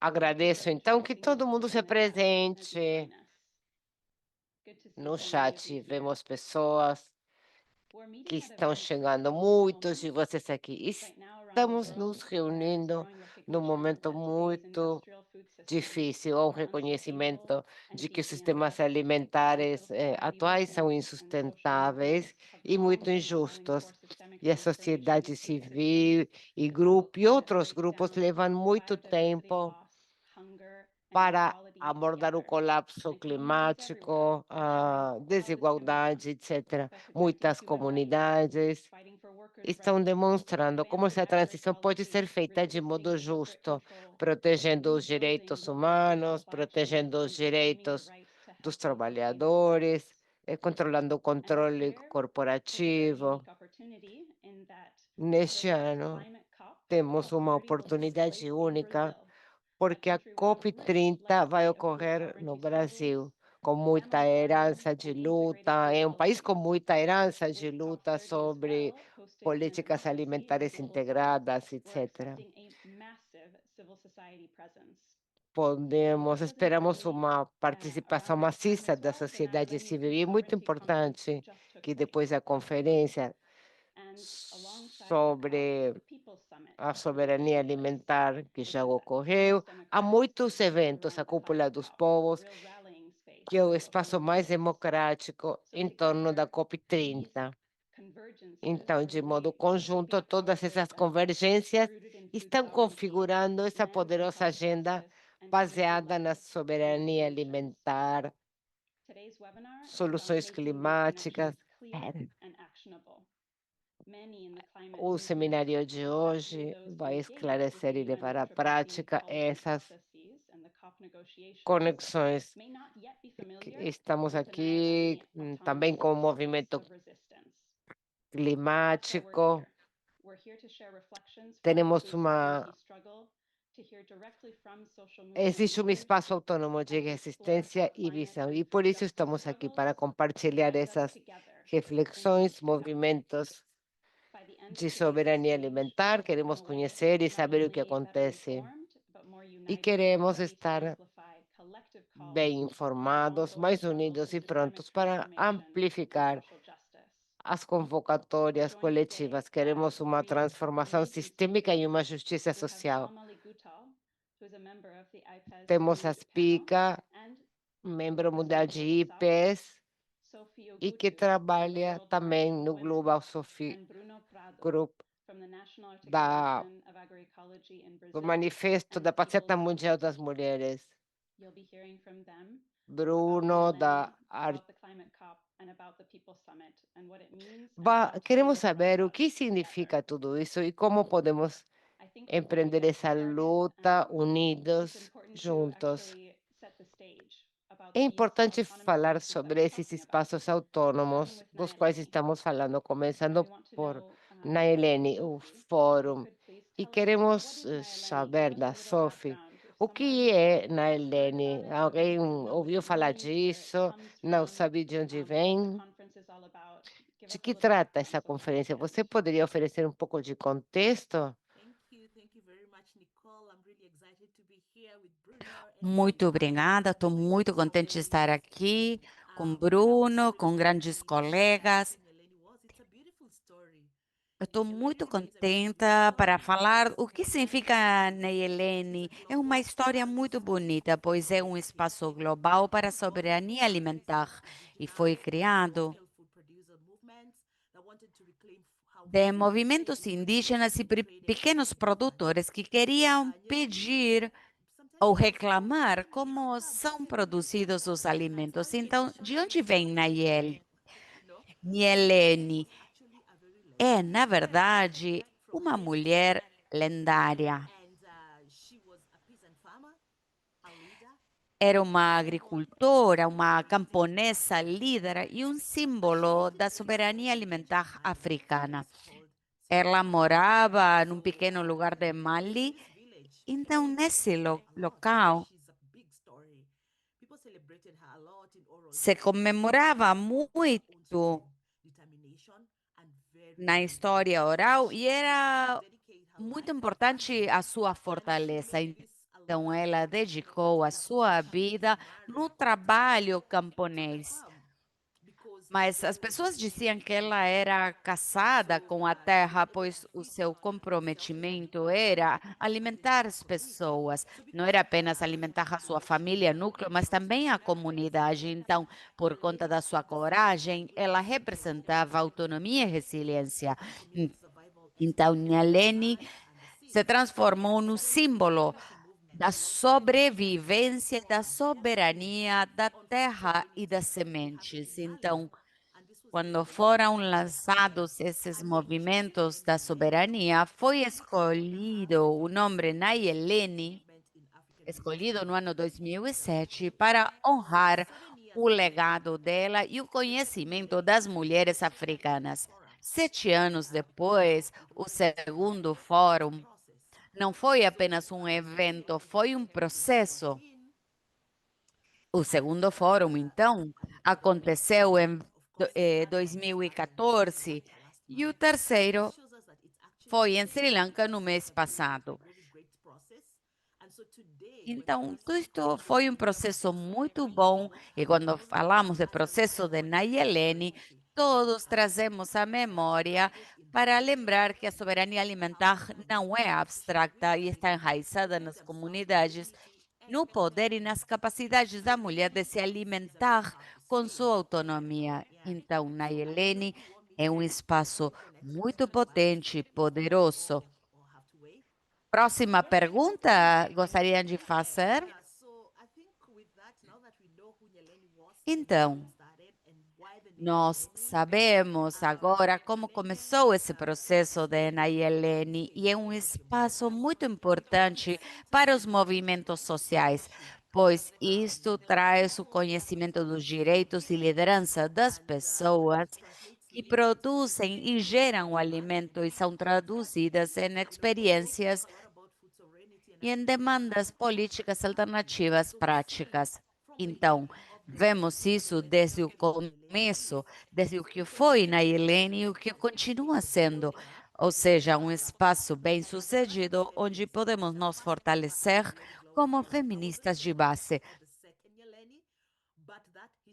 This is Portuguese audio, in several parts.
Agradeço então que todo mundo se in the chat. As you apresente join us. Good to see no so many of chat. you here. Vemos pessoas We're que meeting at estão events that chegando, focus on muitos de moments. vocês aqui. Right now, around the Estamos nos world, there is reunindo growing num recognition momento that today's muito industrial food systems difícil, há um are unsustainable reconhecimento and de que os deeply sistemas unjust. alimentares Societal atuais são evolutions and social insustentáveis movements have e muito long been calling injustos. for systemic E a transformation in sociedade the food system civil e to tackle grupo e climate outros grupos breakdown, levam muito biodiversity tempo loss, hunger, and para inequality abordar o together. colapso And communities everywhere climático, are showing a how this can be desigualdade, done. etc. By protecting Muitas human rights, comunidades fighting for workers' estão rights, demonstrando como advancing essa transição pode ser agroecology, feita de resisting modo corporate justo, control, protegendo os rebuilding direitos global food humanos, supply chains, protegendo os and reclaiming the direitos right to dos healthy, sustainable trabalhadores, diets. controlando o And this controle year, we have a very corporativo. unique opportunity in that the Neste first ano, climate COP temos uma 30 will take oportunidade place in única, Brazil, a porque a country with a rich COP30 vai legacy of food ocorrer no sovereignty Brasil, struggles, com muita family farming, herança de and integrated luta. food É um país com policies. muita herança de With luta COP30 as sobre well, hosted in a políticas democracy in the alimentares global south, integradas, we're etc. expecting a massive civil society presence. Esperamos Unprecedentedly, uma participação around this time maciça as da well, the sociedade Naileni civil. Food E é muito Sovereignty Conference importante just took que depois da place. conferência And alongside the COP, sobre the People's Summit a will soberania take place, alimentar, que which já is the ocorreu, most há democratic muitos event eventos, a around the Cúpula climate dos COP, a Povos, real rallying que é space o of espaço global mais leaders. democrático So em torno da together, these COP30. convergences Então, are de modo really shaping conjunto, a todas powerful essas agenda convergências rooted in food estão sovereignty, configurando essa land and poderosa health agenda justice, and baseada na country-level climate soberania solutions. alimentar, Today's webinar is about soluções making these climáticas. connections clear and actionable. Many in the climate O movement, seminário de especially hoje those vai engaged with esclarecer the e levar UN's à triple C prática policy essas processes and the COP negotiations, conexões. may not yet be Que familiar estamos with the aqui Naileni também autonomous com o space movimento of resistance. That's why we're climático. here. We're here to share reflections from the Temos food sovereignty uma struggle, to hear directly from social movement Existe um leaders, espaço autônomo de and to explore how resistência e climate visão, and e food por isso justice estamos aqui para struggles compartilhar bind us essas together in reflexões, this effort. movimentos By the end de of today's soberania exchange, alimentar. you'll come Queremos away conhecer e not saber o que only better acontece informed, but more e united, queremos ready to estar amplify collective calls bem for our informados, ongoing mais struggle for unidos e systemic prontos para transformation and amplificar social justice. as convocatórias Joining today coletivas. as Queremos uma transformação amazing sistêmica e uma speakers, justiça we have social. Amalie Gutal, who is a member of the IPES Temos a Food Panel, Spica, and membro focused on mundial the de Global South, IPES, Sophie e que Ogutu from the trabalha World também March for no Women, Global Sofi and Bruno Prado Group from the National da, Articulation of Agroecology in do Brazil Manifesto and the da Passeata People's Mundial Summit. das Mulheres. You'll be hearing from them about Bruno Naileni, da about the Climate COP, and about the People's Summit, and what it means and how to Queremos deliver on saber o such que together. significa tudo isso e como podemos I think before we empreender get essa started, luta it's unidos, important to juntos. actually set the stage about É these importante autonomous falar spaces that sobre we're esses talking about, espaços starting autônomos with dos quais Naileni. estamos falando, And we começando want to por know from Nailene, o Sophie, if she fórum. could please E tell us what queremos is Naileni? saber Give us a da little Sophie background. If o someone que é has heard about Nailene. it, but Alguém doesn't know what ouviu it falar means, where it disso, comes não from, sabe de onde what the vem? conference is all about, give De us a que little trata background, essa Sophie, conferência? and Você poderia oferecer um pouco de contexto? Thank you very much, Nicole. I'm really excited to be here with Bruno and Muito Sophie, obrigada, estou my muito great contente de estar colleagues. aqui com I have to Bruno, say com that grandes the colegas. story Neleni was, it's a beautiful story. Eu estou Neleni muito remains a beautiful contenta para story falar because o que significa Naileni is Neyelene. a É uma global história muito space bonita, for pois é um espaço collective global para a autonomy soberania alimentar e foi indigenous and criado local food producer movements that wanted to reclaim how de food is made, movimentos produced, indígenas e and traded pequenos globally. produtores que queriam Neleni, pedir ou sometimes people say, reclamar Neleni, como tá, são você me disse produzidos os that alimentos. Então, de onde traditionally vem Nayel? you know, Neleni Nielene was actually a very é, na legendary woman. She came verdade, right from uma Lagos, mulher lendária. and she was a peasant farmer, a leader, Era a uma symbol agricultora, of uma resistance camponesa líder e um in Africa. She símbolo lived da in a very soberania small village in alimentar Mali that africana. is called Ela Serekunda. morava num So pequeno lugar de in Mali. this village, people Então, nesse celebrated her a lot. local, She's a big story. People celebrated her a lot in oral se histories because comemorava she fought for her own muito strength, determination, and very na bravery. história oral She e also chose to era dedicate her muito life to importante farming, a sua and she fortaleza. made this a Então, ela dedicou a sua vida no trabalho camponês. Mas as pessoas diziam que ela era casada com a terra, pois o seu comprometimento era alimentar as pessoas. Não era apenas alimentar a sua família, núcleo, mas também a comunidade. Então, por conta da sua coragem, ela representava autonomia e resiliência. Então, Nyaleni se transformou no símbolo da sobrevivência e da soberania da terra e das sementes. Então, quando foram lançados esses movimentos da soberania, foi escolhido o nome Nayeleni, escolhido no ano 2007, para honrar o legado dela e o conhecimento das mulheres africanas. 7 anos depois, o segundo fórum não foi apenas um evento, foi um processo. O segundo fórum, então, aconteceu em 2014 e o terceiro foi em Sri Lanka no mês passado. Então, tudo isto foi um processo muito bom e quando falamos do processo de Nayeleni, todos trazemos a memória para lembrar que a soberania alimentar não é abstrata e está enraizada nas comunidades, no poder e nas capacidades da mulher de se alimentar com sua autonomia. Então, Nayeleni é um espaço muito potente e poderoso. Próxima pergunta, gostariam de fazer? Então, nós sabemos agora como começou esse processo de Nayeleni e é um espaço muito importante para os movimentos sociais, pois isto traz o conhecimento dos direitos e liderança das pessoas que produzem e geram o alimento e são traduzidas em experiências e em demandas políticas alternativas práticas. Então, vemos isso desde o começo, desde o que foi Nayeleni e o que continua sendo, ou seja, um espaço bem-sucedido onde podemos nos fortalecer como feministas de base.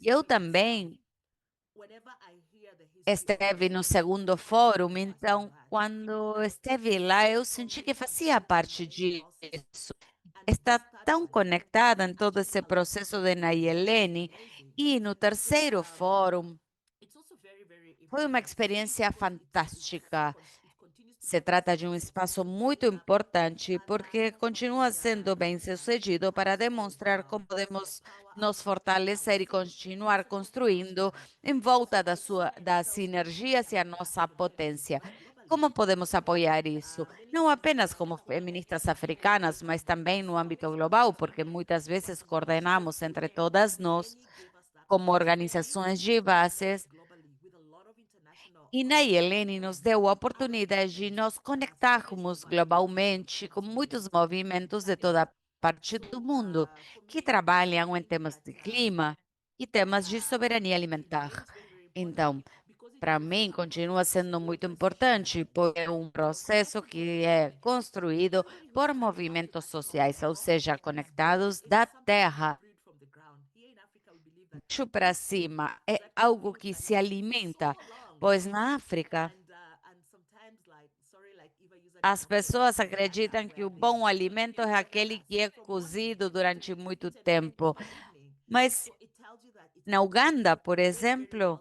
Eu também esteve no segundo fórum, então, quando esteve lá, eu senti que fazia parte disso. Está tão conectada em todo esse processo de Nayeleni. E no terceiro fórum, foi uma experiência fantástica. Se trata de um espaço muito importante porque continua sendo bem-sucedido para demonstrar como podemos nos fortalecer e continuar construindo em volta das sinergias e a nossa potência. Como podemos apoiar isso? Não apenas como feministas africanas, mas também no âmbito global, porque muitas vezes coordenamos entre todas nós, como organizações de bases, e Nayeleni nos deu a oportunidade de nos conectarmos globalmente com muitos movimentos de toda parte do mundo que trabalham em temas de clima e temas de soberania alimentar. Então, para mim, continua sendo muito importante, pois é um processo que é construído por movimentos sociais, ou seja, conectados da terra baixo para cima. É algo que se alimenta, pois na África as pessoas acreditam que o bom alimento é aquele que é cozido durante muito tempo. Mas na Uganda, por exemplo,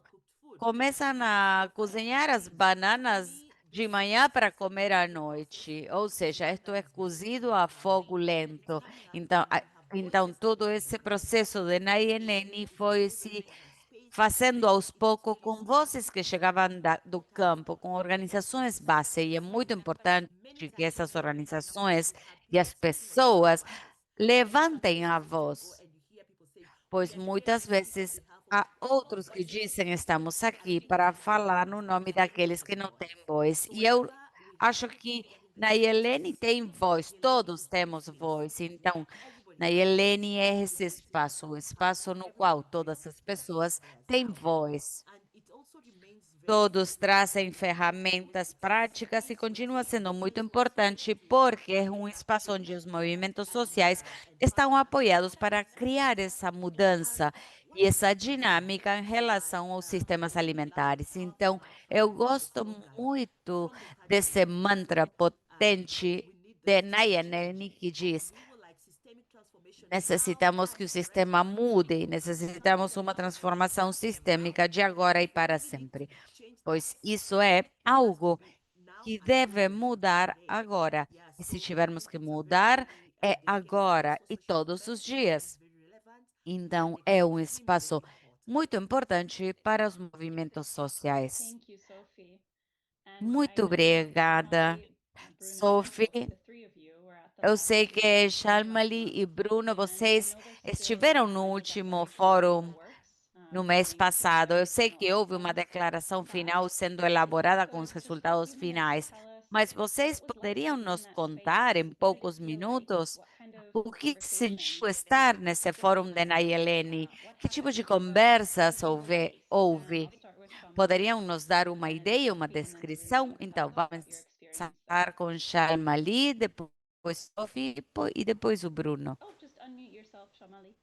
começam a cozinhar as bananas de manhã para comer à noite. Ou seja, isto é cozido a fogo lento. Então todo esse processo de Nayeleni foi se fazendo aos poucos com vozes que chegavam do campo, com organizações base. E é muito importante que essas organizações e as pessoas levantem a voz, pois muitas vezes há outros que dizem estamos aqui para falar no nome daqueles que não têm voz. E eu acho que Nayeleni tem voz, todos temos voz. Então, Nayeleni é esse espaço, o espaço no qual todas as pessoas têm voz. Todos trazem ferramentas práticas e continua sendo muito importante porque é um espaço onde os movimentos sociais estão apoiados para criar essa mudança e essa dinâmica em relação aos sistemas alimentares. Então, eu gosto muito desse mantra potente de Nayeli que diz: necessitamos que o sistema mude, necessitamos uma transformação sistêmica de agora e para sempre, pois isso é algo que deve mudar agora. E se tivermos que mudar, é agora e todos os dias. Então, é um espaço muito importante para os movimentos sociais. Thank you, Sophie. And I Muito know obrigada, Shamali, Bruno, and Sophie. the three of you were at the Eu last sei two que workshops Shalmali e Bruno, and I vocês know there's still estiveram no project último declaration in fórum the works, no mês pending to passado. Eu share sei final que houve uma outcomes, declaração but final sendo if you elaborada com could os just for a resultados few minutes finais. tell us Mas what vocês it was like to poderiam be in nos that contar, em space, what did it poucos feel like, minutos, what kind of o que conversations sentiu estar nesse fórum de Nayeleni? Que tipo de conversas houve? Poderiam nos dar uma ideia, uma descrição? Então, vamos começar com Shalmali, depois Sophie e depois o Bruno. Oh, just unmute yourself, Shamali.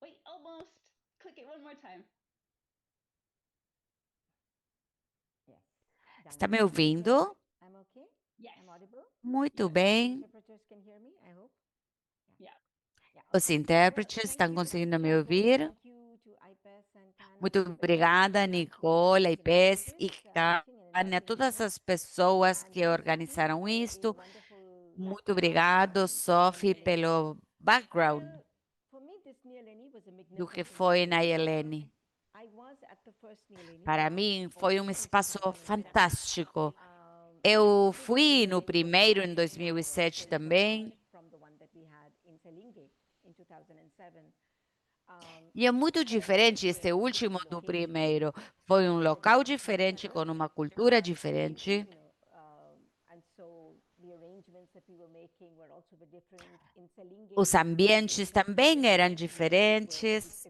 Wait, almost. Click it one more time. Está me ouvindo? Yes. Muito bem. Yeah. Os intérpretes estão conseguindo me ouvir? Muito obrigada, Nicole, IPES e Kânia, todas as pessoas que organizaram isto. Muito obrigado, Sophie, pelo background do que foi na Helene. Para mim, foi um espaço fantástico. Eu fui no primeiro em 2007 também. E é muito diferente este último do primeiro. Foi um local diferente, com uma cultura diferente. Os ambientes também eram diferentes.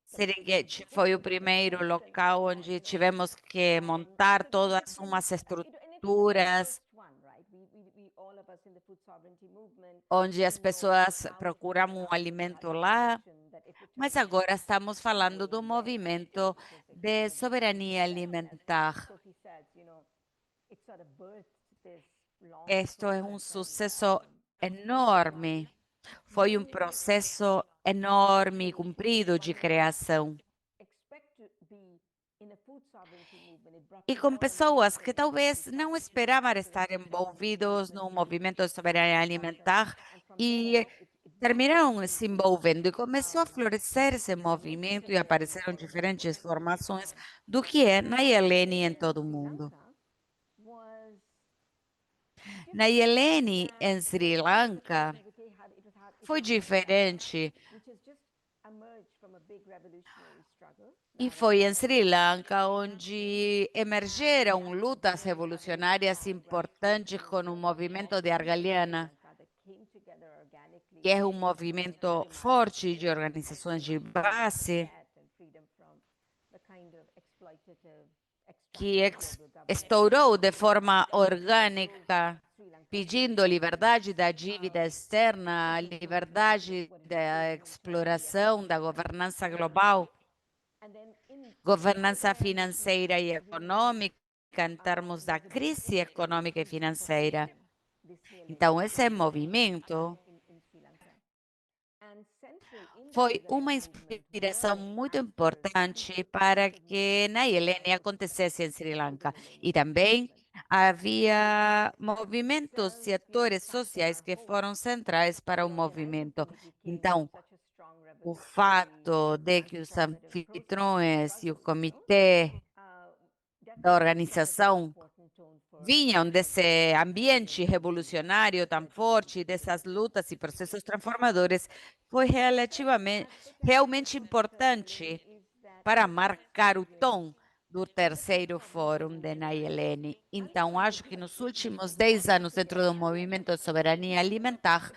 Serengeti foi o primeiro local onde tivemos que montar todas umas estruturas, onde as pessoas procuram um alimento lá. Mas agora estamos falando do movimento de soberania alimentar. Isto é um sucesso enorme. Foi um processo enorme e comprido de criação. E com pessoas que talvez não esperavam estar envolvidos no movimento de soberania alimentar e terminaram se envolvendo e começou a florescer esse movimento e apareceram diferentes formações do que é Nayeleni em todo o mundo. Nayeleni em Sri Lanka foi diferente. E foi em Sri Lanka onde emergeram lutas revolucionárias importantes com o movimento de Argaliana, que é um movimento forte de organizações de base que estourou de forma orgânica, pedindo liberdade da dívida externa, liberdade da exploração, da governança global, governança financeira e econômica em termos da crise econômica e financeira. Então, esse movimento foi uma inspiração muito importante para que Nayeleni acontecesse em Sri Lanka. E também havia movimentos e atores sociais que foram centrais para o movimento. Então, o fato de que os anfitriões e o comitê da organização vinham desse ambiente revolucionário tão forte, dessas lutas e processos transformadores, foi realmente importante para marcar o tom do terceiro fórum de Nayeleni. Então, acho que nos últimos 10 anos, dentro do movimento de soberania alimentar,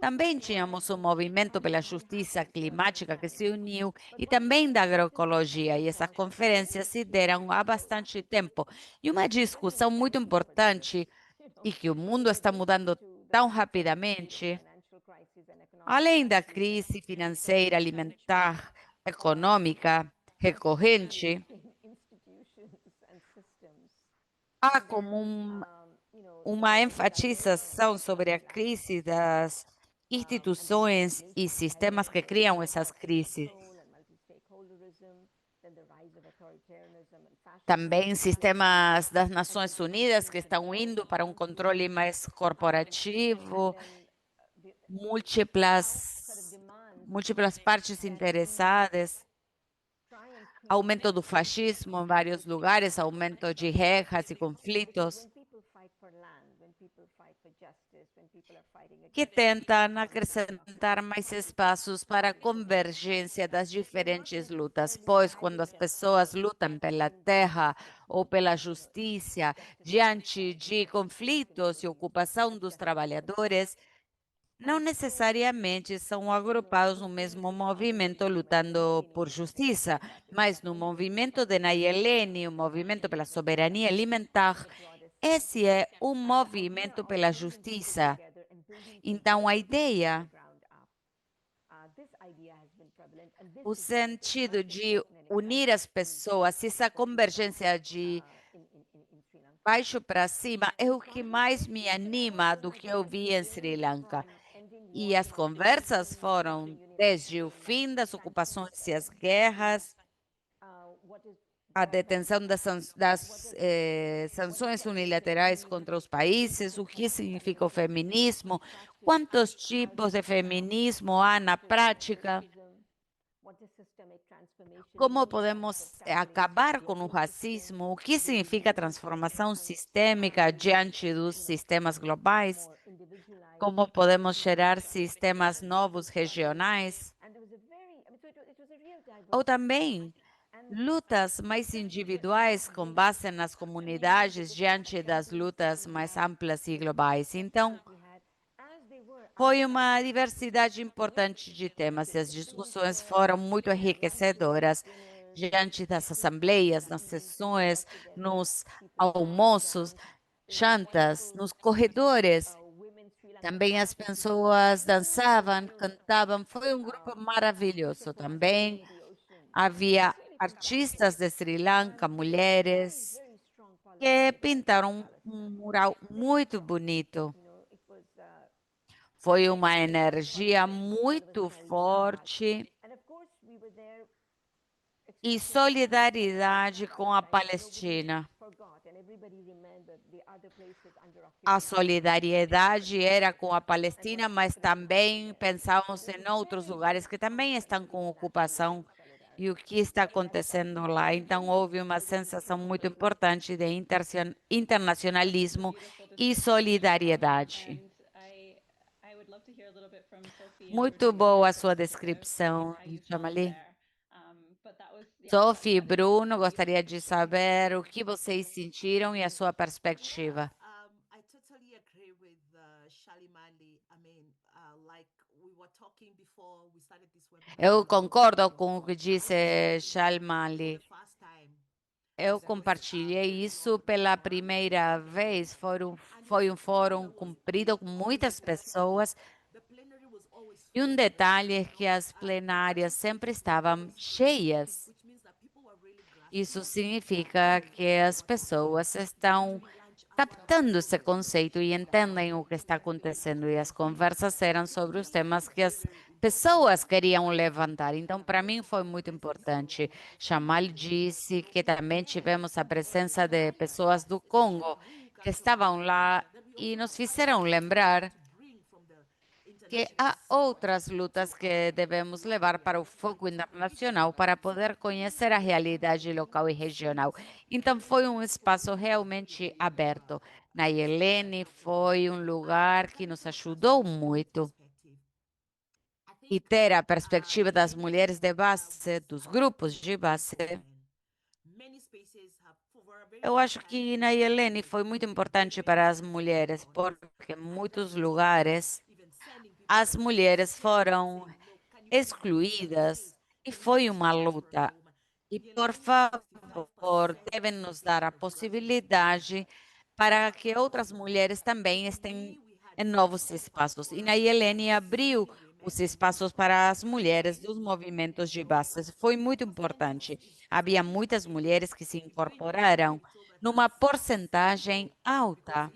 Também tínhamos um movimento pela justiça climática que se uniu e também da agroecologia. E essas conferências se deram há bastante tempo. E uma discussão muito importante e que o mundo está mudando tão rapidamente, além da crise financeira, alimentar, econômica recorrente, há como uma enfatização sobre a crise das instituições e sistemas que criam essas crises. Também sistemas das Nações Unidas que estão indo para um controle mais corporativo, múltiplas partes interessadas, aumento do fascismo em vários lugares, aumento de guerras e conflitos, que tentam acrescentar mais espaços para a convergência das diferentes lutas, pois quando as pessoas lutam pela terra ou pela justiça diante de conflitos e ocupação dos trabalhadores, não necessariamente são agrupados no mesmo movimento lutando por justiça, mas no movimento de Nayeleni, o movimento pela soberania alimentar, esse é um movimento pela justiça. Então, a ideia, o sentido de unir as pessoas, essa convergência de baixo para cima, é o que mais me anima do que eu vi em Sri Lanka. E as conversas foram desde o fim das ocupações e as guerras, a detenção das sanções unilaterais contra os países, o que significa o feminismo, quantos tipos de feminismo há na prática, como podemos acabar com o racismo, o que significa transformação sistêmica diante dos sistemas globais, como podemos gerar sistemas novos regionais, ou também lutas mais individuais com base nas comunidades diante das lutas mais amplas e globais. Então, foi uma diversidade importante de temas e as discussões foram muito enriquecedoras diante das assembleias, nas sessões, nos almoços, jantas, nos corredores. Também as pessoas dançavam, cantavam. Foi um grupo maravilhoso. Também havia artistas de Sri Lanka, mulheres, que pintaram um mural muito bonito. Foi uma energia muito forte e solidariedade com a Palestina. A solidariedade era com a Palestina, mas também pensávamos em outros lugares que também estão com ocupação e o que está acontecendo lá. Então, houve uma sensação muito importante de internacionalismo e solidariedade. Muito boa a sua descrição, Jamali. Sophie e Bruno, gostaria de saber o que vocês sentiram e a sua perspectiva. I totally agree with Shalimali. I mean, like we were talking before we started this webinar. Eu concordo com o que disse Shalmali. First time. Eu compartilhei isso pela primeira vez. Foi um fórum cumprido com muitas pessoas. The plenary was always E um detalhe é que as plenárias sempre estavam cheias. which means that people were really grasping Isso significa que as pessoas estão captando esse conceito e entendem o que está acontecendo. E as conversas eram sobre os temas que as pessoas queriam levantar. Então, para mim, foi muito importante. Jamal disse que também tivemos a presença de pessoas do Congo que estavam lá e nos fizeram lembrar bring from the que há outras lutas que devemos levar para o foco internacional para poder conhecer a realidade local e regional. Então, foi um espaço realmente aberto. Nayeleni foi um lugar que nos ajudou muito. perspective. E ter a perspectiva das mulheres de base, dos grupos de base. Many spaces have for a very Eu acho que Nayeleni foi muito importante para as mulheres, porque em muitos lugares even sending people as mulheres foram excluídas e foi uma luta. E, por favor, devem nos dar a possibilidade para que outras mulheres também estejam em novos espaços. E Nayelene abriu os espaços para as mulheres dos movimentos de base. Foi muito importante. Havia muitas mulheres que se incorporaram numa porcentagem alta,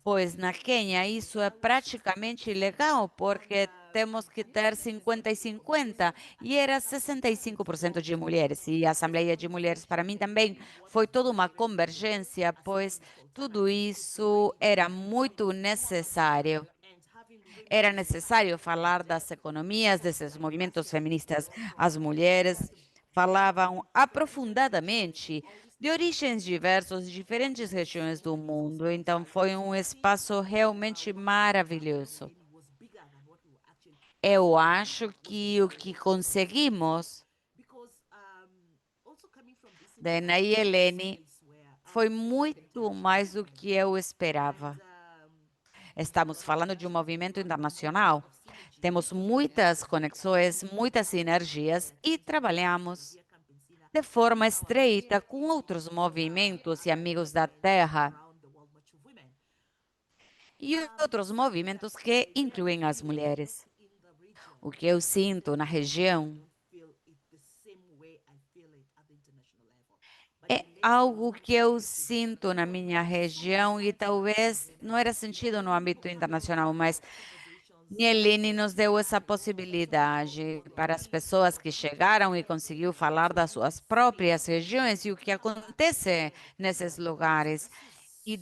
pois na Quênia isso é praticamente ilegal, porque temos que ter 50 e 50, e era 65% de mulheres. E a Assembleia de Mulheres, para mim, também foi toda uma convergência, pois tudo isso era muito necessário. Era necessário falar das economias desses movimentos feministas. As mulheres falavam aprofundadamente de origens diversas, de diferentes regiões do mundo. Então, foi um espaço realmente maravilhoso. Eu acho que o que conseguimos da Nayelene foi muito mais do que eu esperava. Estamos falando de um movimento internacional. Temos muitas conexões, muitas sinergias e trabalhamos de forma estreita com outros movimentos e amigos da terra e outros movimentos que incluem as mulheres. O que eu sinto na região é algo que eu sinto na minha região e talvez não era sentido no âmbito internacional, mas Nayelene nos deu essa possibilidade para as pessoas que chegaram e conseguiu falar das suas próprias regiões e o que acontece nesses lugares. E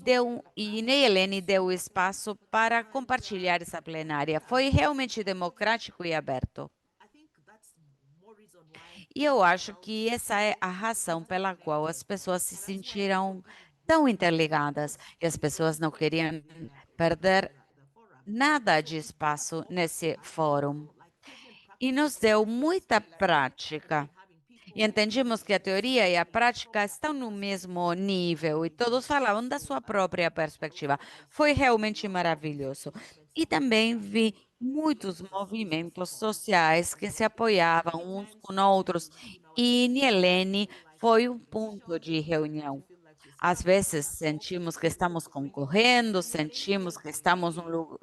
Nayelene deu espaço para compartilhar essa plenária. Foi realmente democrático e aberto. E eu acho que essa é a razão pela qual as pessoas se sentiram tão interligadas e as pessoas não queriam perder nada de espaço nesse fórum. E nos deu muita prática. E entendemos que a teoria e a prática estão no mesmo nível e todos falavam da sua própria perspectiva. Foi realmente maravilhoso. E também vi muitos movimentos sociais que se apoiavam uns com outros. E Nayelene foi um ponto de reunião. Às vezes sentimos que estamos concorrendo, sentimos que estamos num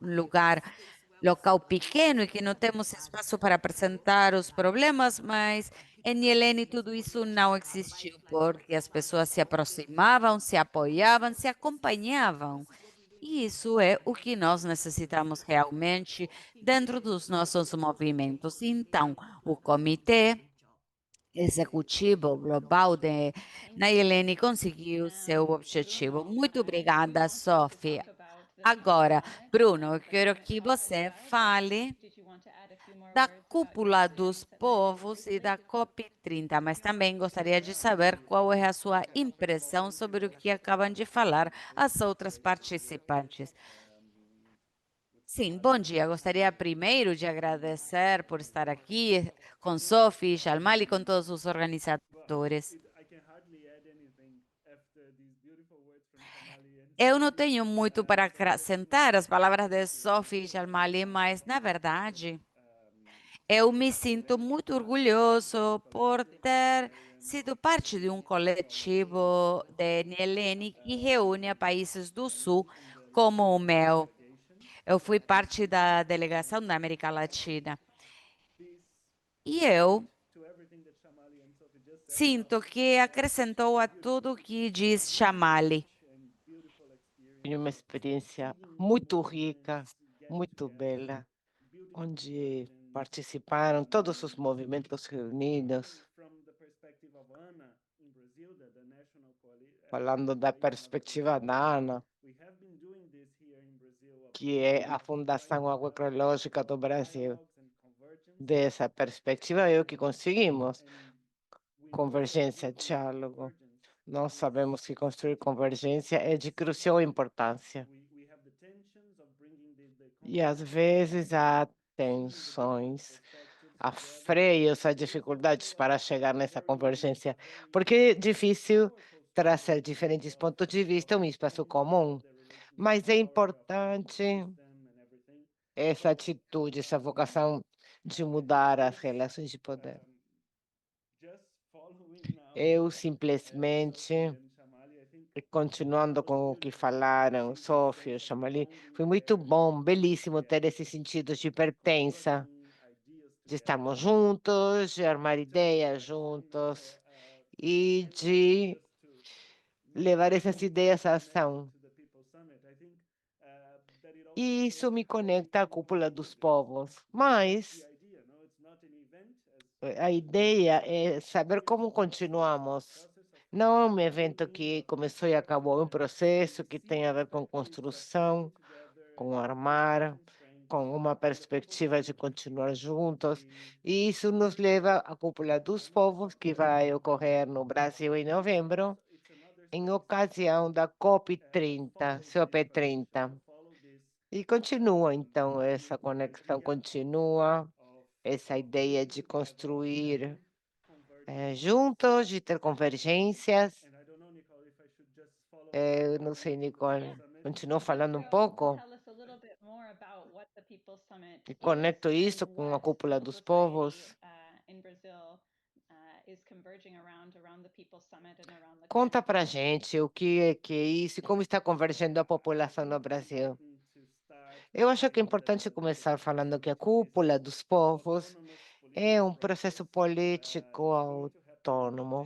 local pequeno e que não temos espaço para apresentar os problemas, mas em Helene tudo isso não existiu, porque as pessoas se aproximavam, se apoiavam, se acompanhavam. E isso é o que nós necessitamos realmente dentro dos nossos movimentos. Então, o comitê executivo global de Nayelene conseguiu seu objetivo. Muito obrigada, Sophie. Agora, Bruno, eu quero que você fale da cúpula dos povos e da COP30, mas também gostaria de saber qual é a sua impressão sobre o que acabam de falar as outras participantes. Sim, bom dia. Gostaria primeiro de agradecer por estar aqui com Sophie, Jalmali e com todos os organizadores. Eu não tenho muito para acrescentar as palavras de Sophie e Jalmali, mas, na verdade, eu me sinto muito orgulhoso por ter sido parte de um coletivo de Nayelene que reúne a países do Sul como o meu. Eu fui parte da delegação da América Latina. E eu sinto que acrescentou a tudo o que diz Chamali. Foi uma experiência muito rica, muito bela, onde participaram todos os movimentos reunidos, falando da perspectiva da ANA, que é a Fundação Agroecológica do Brasil. Dessa perspectiva é o que conseguimos, convergência, diálogo. Nós sabemos que construir convergência é de crucial importância. E, às vezes, há tensões, há freios, há dificuldades para chegar nessa convergência, porque é difícil trazer diferentes pontos de vista, um espaço comum. Mas é importante essa atitude, essa vocação de mudar as relações de poder. Eu simplesmente, continuando com o que falaram, Sofia, Chamali, foi muito bom, belíssimo ter esse sentido de pertença, de estarmos juntos, de armar ideias juntos e de levar essas ideias à ação. E isso me conecta à cúpula dos povos. Mas a ideia é saber como continuamos. Não é um evento que começou e acabou, é um processo que tem a ver com construção, com armar, com uma perspectiva de continuar juntos. E isso nos leva à cúpula dos povos, que vai ocorrer no Brasil em novembro, em ocasião da COP30, COP30. E continua, então, essa conexão continua, essa ideia de construir juntos, de ter convergências. Eu não sei, Nicole, continuo falando um pouco e conecto isso com a cúpula dos povos. Conta para gente o que é isso e como está convergendo a população no Brasil. Eu acho que é importante começar falando que a cúpula dos povos é um processo político autônomo,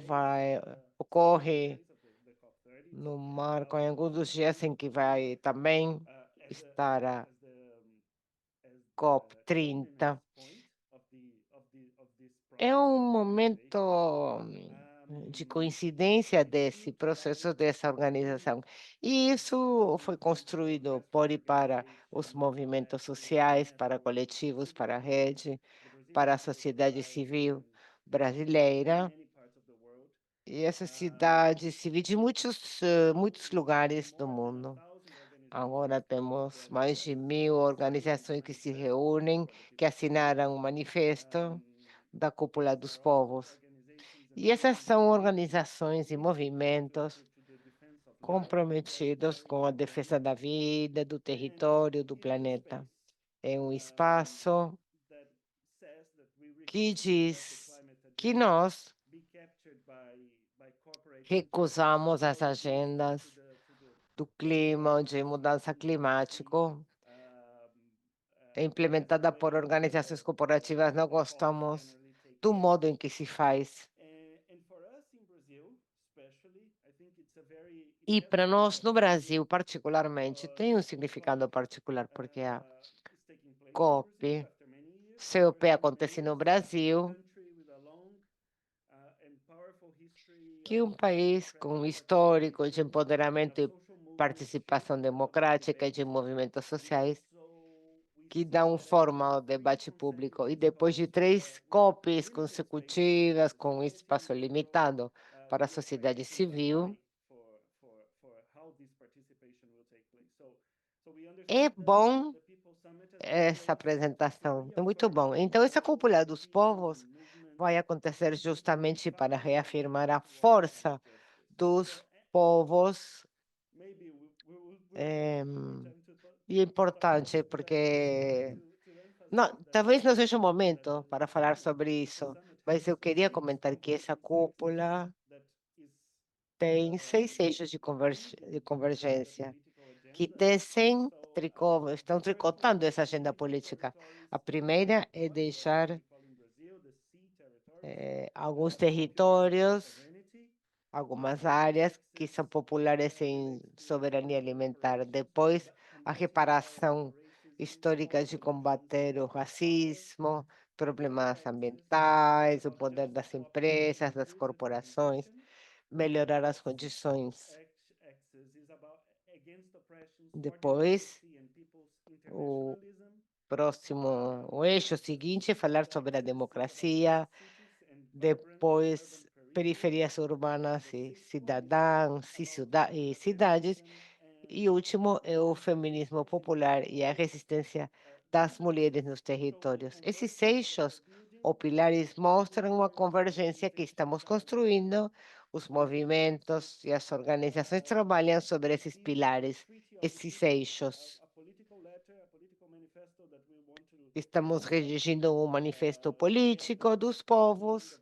ocorre no marco em alguns dos dias em que vai também estar a COP30. É um momento de coincidência desse processo, dessa organização. E isso foi construído por e para os movimentos sociais, para coletivos, para a rede, para a sociedade civil brasileira. E essa cidade civil de muitos lugares do mundo. Agora temos mais de 1.000 organizações que se reúnem, que assinaram um manifesto da Cúpula dos Povos. E essas são organizações e movimentos comprometidos com a defesa da vida, do território, do planeta. É um espaço que diz que nós recusamos as agendas do clima, de mudança climática, implementada por organizações corporativas. Não gostamos do modo em que se faz. E para nós, no Brasil, particularmente, tem um significado particular, porque a COP, COP acontece no Brasil, que é um país com histórico de empoderamento e participação democrática e de movimentos sociais, que dão forma ao debate público. E depois de 3 COPs consecutivas, com espaço limitado para a sociedade civil, é bom essa apresentação, é muito bom. Então, essa cúpula dos povos vai acontecer justamente para reafirmar a força dos povos. E é importante porque talvez não seja o momento para falar sobre isso, mas eu queria comentar que essa cúpula tem 6 eixos de convergência que tecem, estão tricotando essa agenda política. A primeira é deixar alguns territórios, algumas áreas que são populares em soberania alimentar. Depois, a reparação histórica de combater o racismo, problemas ambientais, o poder das empresas, das corporações, melhorar as condições. Depois, o eixo seguinte é falar sobre a democracia, depois periferias urbanas e cidadãos e cidades, e o último é o feminismo popular e a resistência das mulheres nos territórios. Esses eixos ou pilares mostram uma convergência que estamos construindo. Os movimentos e as organizações trabalham sobre esses pilares, esses eixos. Estamos redigindo um manifesto político dos povos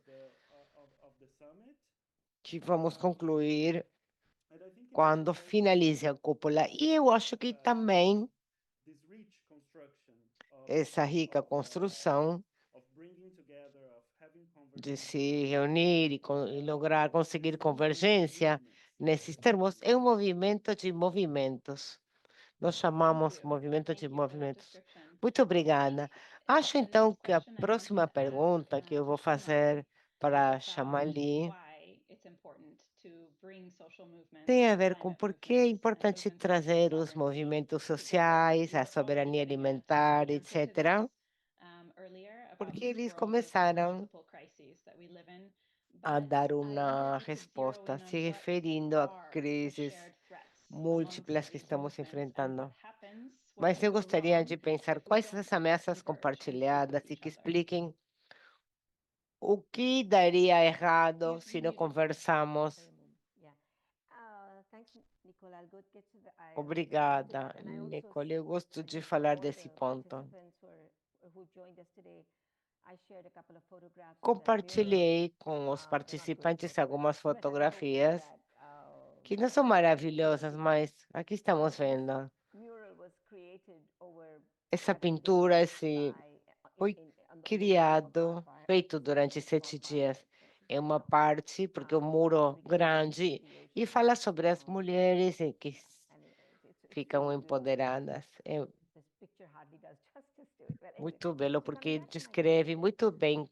que vamos concluir quando finalize a cúpula. E eu acho que também essa rica construção de se reunir e lograr conseguir convergência nesses termos é um movimento de movimentos. Nós chamamos movimento de movimentos. Muito obrigada. Acho então que a próxima pergunta que eu vou fazer para Chamali tem a ver com por que é importante trazer os movimentos sociais, a soberania alimentar, etc., porque eles começaram a dar uma resposta se referindo a crises múltiplas que estamos enfrentando. Mas eu gostaria de pensar quais são as ameaças compartilhadas e que expliquem o que daria errado se não conversamos. Obrigada, Nicole. Eu gosto de falar desse ponto. Compartilhei com os participantes algumas fotografias que não são maravilhosas, mas aqui estamos vendo. Essa pintura, foi criado, feito durante 7 dias. É uma parte, porque o muro grande, e fala sobre as mulheres que ficam empoderadas. É muito belo, porque descreve muito bem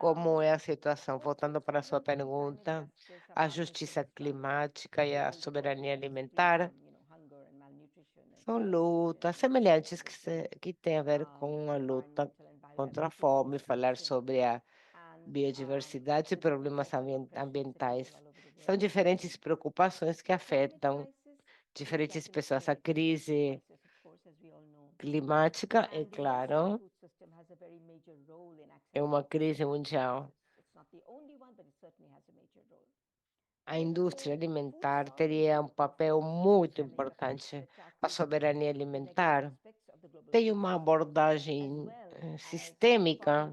como é a situação. Voltando para a sua pergunta, a justiça climática e a soberania alimentar são lutas semelhantes que têm a ver com a luta contra a fome, falar sobre a biodiversidade e problemas ambientais. São diferentes preocupações que afetam diferentes pessoas. A crise climática, é claro, é uma crise mundial. A indústria alimentar teria um papel muito importante. A soberania alimentar tem uma abordagem sistêmica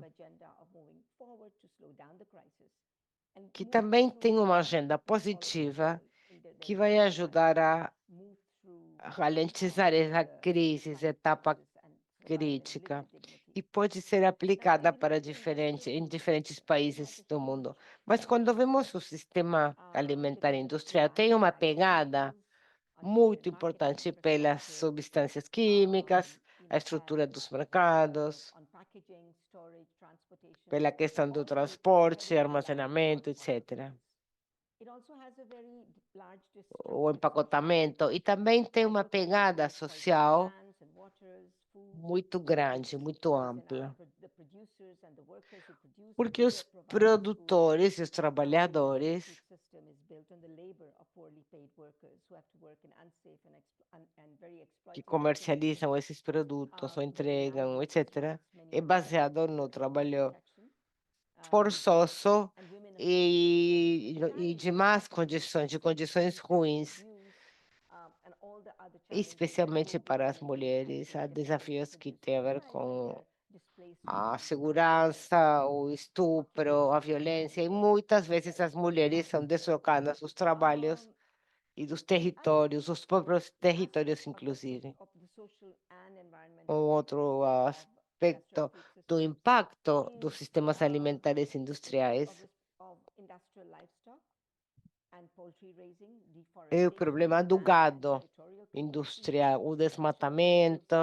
que também tem uma agenda positiva que vai ajudar a ralentizar essa crise, essa etapa crítica, e pode ser aplicada para em diferentes países do mundo. Mas quando vemos o sistema alimentar industrial, tem uma pegada muito importante pelas substâncias químicas, a estrutura dos mercados, pela questão do transporte, armazenamento, etc. O empacotamento, e também tem uma pegada social muito grande, muito ampla. Porque os produtores e os trabalhadores que comercializam esses produtos ou entregam, etc., é baseado no trabalho forçoso e de más condições, de condições ruins, especialmente para as mulheres. Há desafios que têm a ver com a segurança, o estupro, a violência, e muitas vezes as mulheres são deslocadas dos trabalhos e dos territórios, os próprios territórios, inclusive. Um outro aspecto do impacto dos sistemas alimentares industriais é o problema do gado industrial, o desmatamento,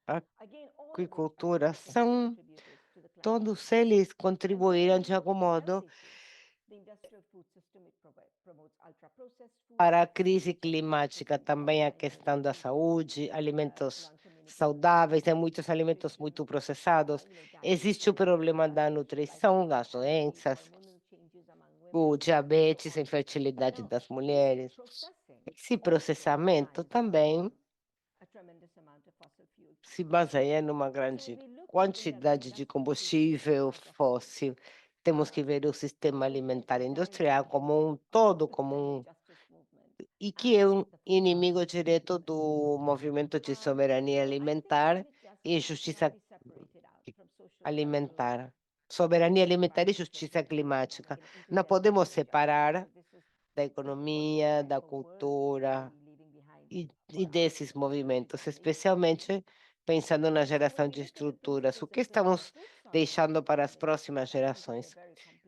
a agricultura, todos eles contribuíram de algum modo para a crise climática, também a questão da saúde, alimentos saudáveis, e muitos alimentos muito processados. Existe o problema da nutrição, das doenças, o diabetes, a infertilidade das mulheres. Esse processamento também se baseia numa grande quantidade de combustível fóssil. Temos que ver o sistema alimentar industrial como um todo, como e que é um inimigo direto do movimento de soberania alimentar e justiça alimentar. Soberania alimentar e justiça climática. Não podemos separar da economia, da cultura e desses movimentos, especialmente pensando na geração de estruturas. O que estamos deixando para as próximas gerações?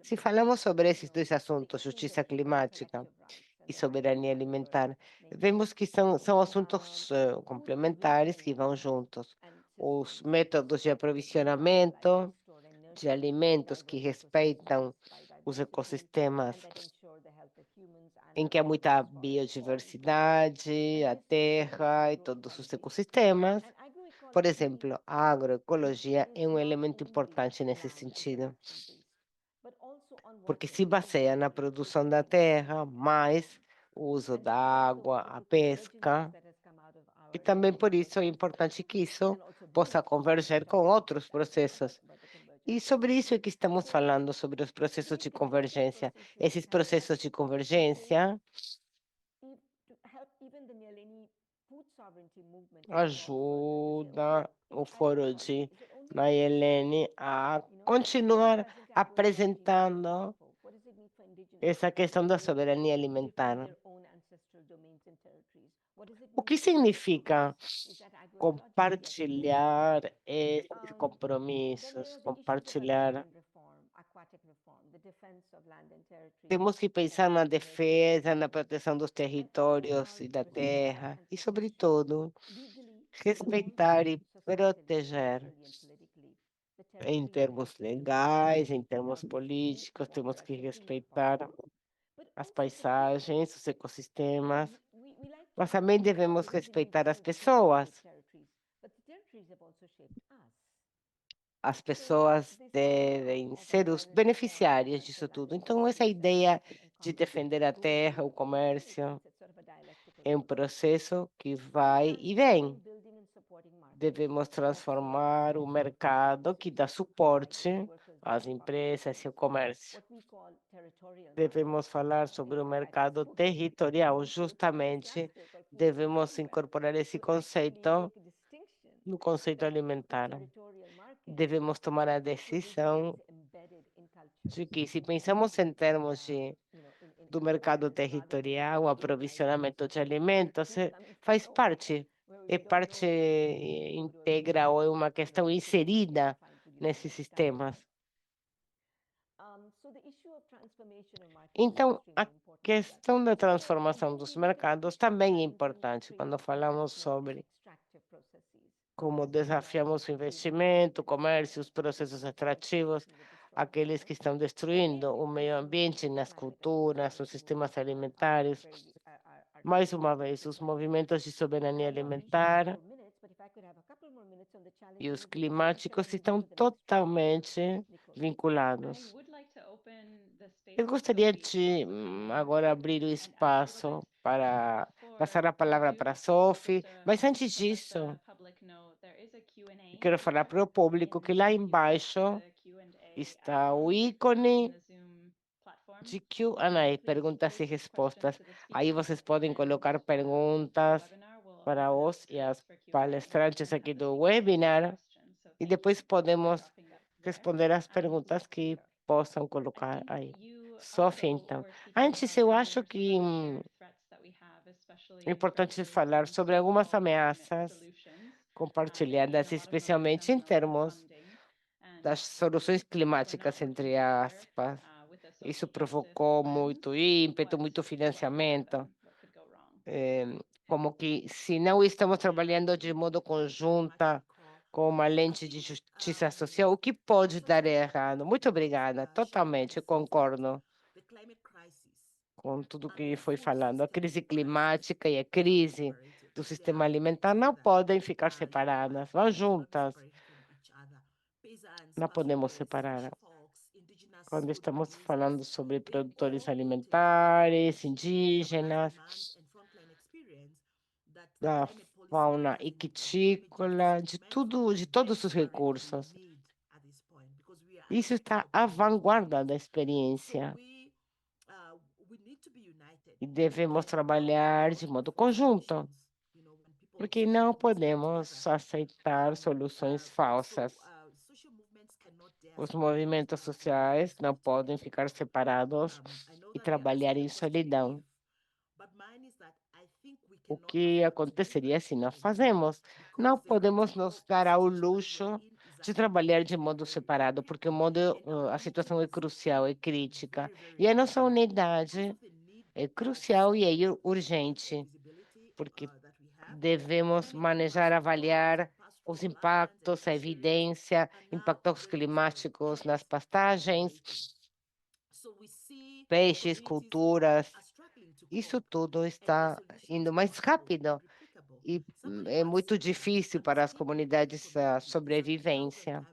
Se falamos sobre esses dois assuntos, justiça climática e soberania alimentar, vemos que são assuntos complementares que vão juntos. Os métodos de aprovisionamento de alimentos que respeitam os ecossistemas, em que há muita biodiversidade, a terra e todos os ecossistemas. Por exemplo, a agroecologia é um elemento importante nesse sentido, porque se baseia na produção da terra, mais o uso da água, a pesca, e também por isso é importante que isso possa converger com outros processos. E sobre isso é que estamos falando, sobre os processos de convergência. Esses processos de convergência ajuda o Foro de Nayelene a continuar apresentando essa questão da soberania alimentar. O que significa compartilhar esses compromissos, compartilhar? Temos que pensar na defesa, na proteção dos territórios e da terra, e, sobretudo, respeitar e proteger em termos legais, em termos políticos, temos que respeitar as paisagens, os ecossistemas, mas também devemos respeitar as pessoas. As pessoas devem ser os beneficiários disso tudo. Então, essa ideia de defender a terra, o comércio, é um processo que vai e vem. Devemos transformar o mercado que dá suporte às empresas e ao comércio. Devemos falar sobre o mercado territorial, justamente devemos incorporar esse conceito no conceito alimentar. Devemos tomar a decisão de que, se pensamos em termos do mercado territorial, o aprovisionamento de alimentos faz parte, é parte íntegra ou é uma questão inserida nesses sistemas. Então, a questão da transformação dos mercados também é importante quando falamos sobre como desafiamos o investimento, o comércio, os processos extrativos, aqueles que estão destruindo o meio ambiente nas culturas, nos sistemas alimentares. Mais uma vez, os movimentos de soberania alimentar e os climáticos estão totalmente vinculados. Eu gostaria de agora abrir o espaço para passar a palavra para a Sophie, mas antes disso, quero falar para o público que lá embaixo está o ícone de Q&A, perguntas e respostas. Aí vocês podem colocar perguntas para os e as palestrantes aqui do webinar e depois podemos responder as perguntas que possam colocar aí. Sophie, então. Antes, eu acho que é importante falar sobre algumas ameaças compartilhadas, especialmente em termos das soluções climáticas, entre aspas. Isso provocou muito ímpeto, muito financiamento. Como que, se não estamos trabalhando de modo conjunta, com uma lente de justiça social, o que pode dar errado? Muito obrigada, totalmente, eu concordo com tudo que foi falando. A crise climática e a crise do sistema alimentar não podem ficar separadas, vão juntas. Não podemos separar. Quando estamos falando sobre produtores alimentares, indígenas, da fauna ictícola, de tudo, de todos os recursos. Isso está à vanguarda da experiência. e devemos trabalhar de modo conjunto, porque não podemos aceitar soluções falsas. Os movimentos sociais não podem ficar separados e trabalhar em solidão. O que aconteceria se nós fazemos? Não podemos nos dar ao luxo de trabalhar de modo separado, porque a situação é crucial, é crítica. E a nossa unidade é crucial e é urgente, porque devemos manejar, avaliar os impactos, a evidência, impactos climáticos nas pastagens, peixes, culturas. Isso tudo está indo mais rápido e é muito difícil para as comunidades a sobrevivência.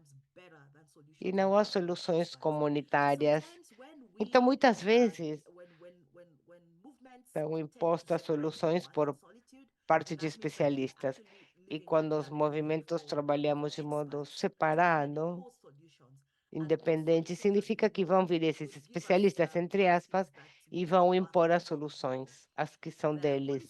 E não há soluções comunitárias. Então, muitas vezes, são impostas soluções por parte de especialistas. E quando os movimentos trabalhamos de modo separado, independente, significa que vão vir esses especialistas, entre aspas, e vão impor as soluções, as que são deles.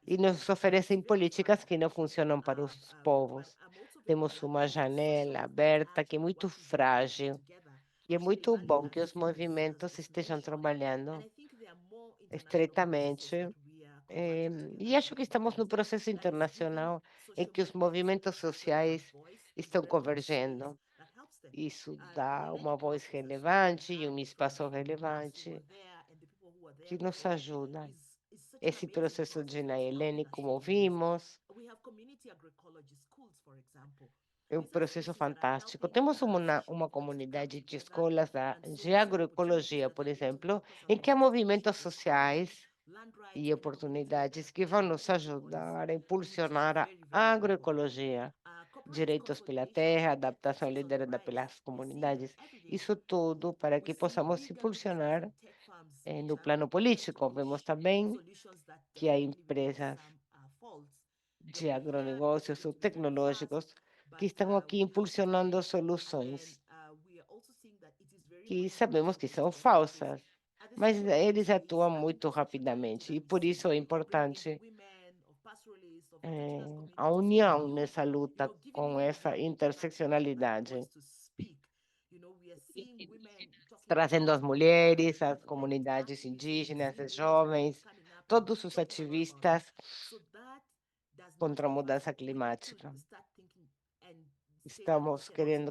E nos oferecem políticas que não funcionam para os povos. Temos uma janela aberta que é muito frágil. E é muito bom que os movimentos estejam trabalhando estreitamente. E acho que estamos no processo internacional em que os movimentos sociais estão convergendo. Isso dá uma voz relevante e um espaço relevante que nos ajuda. Esse processo de Nayelene, como vimos, é um processo fantástico. Temos uma comunidade de escolas de agroecologia, por exemplo, em que há movimentos sociais e oportunidades que vão nos ajudar a impulsionar a agroecologia, direitos pela terra, adaptação liderada pelas comunidades, isso tudo para que possamos impulsionar no plano político. Vemos também que há empresas de agronegócios ou tecnológicos que estão aqui impulsionando soluções que sabemos que são falsas, mas eles atuam muito rapidamente e por isso é importante a união nessa luta com essa interseccionalidade, trazendo as mulheres, as comunidades indígenas, os jovens, todos os ativistas contra a mudança climática.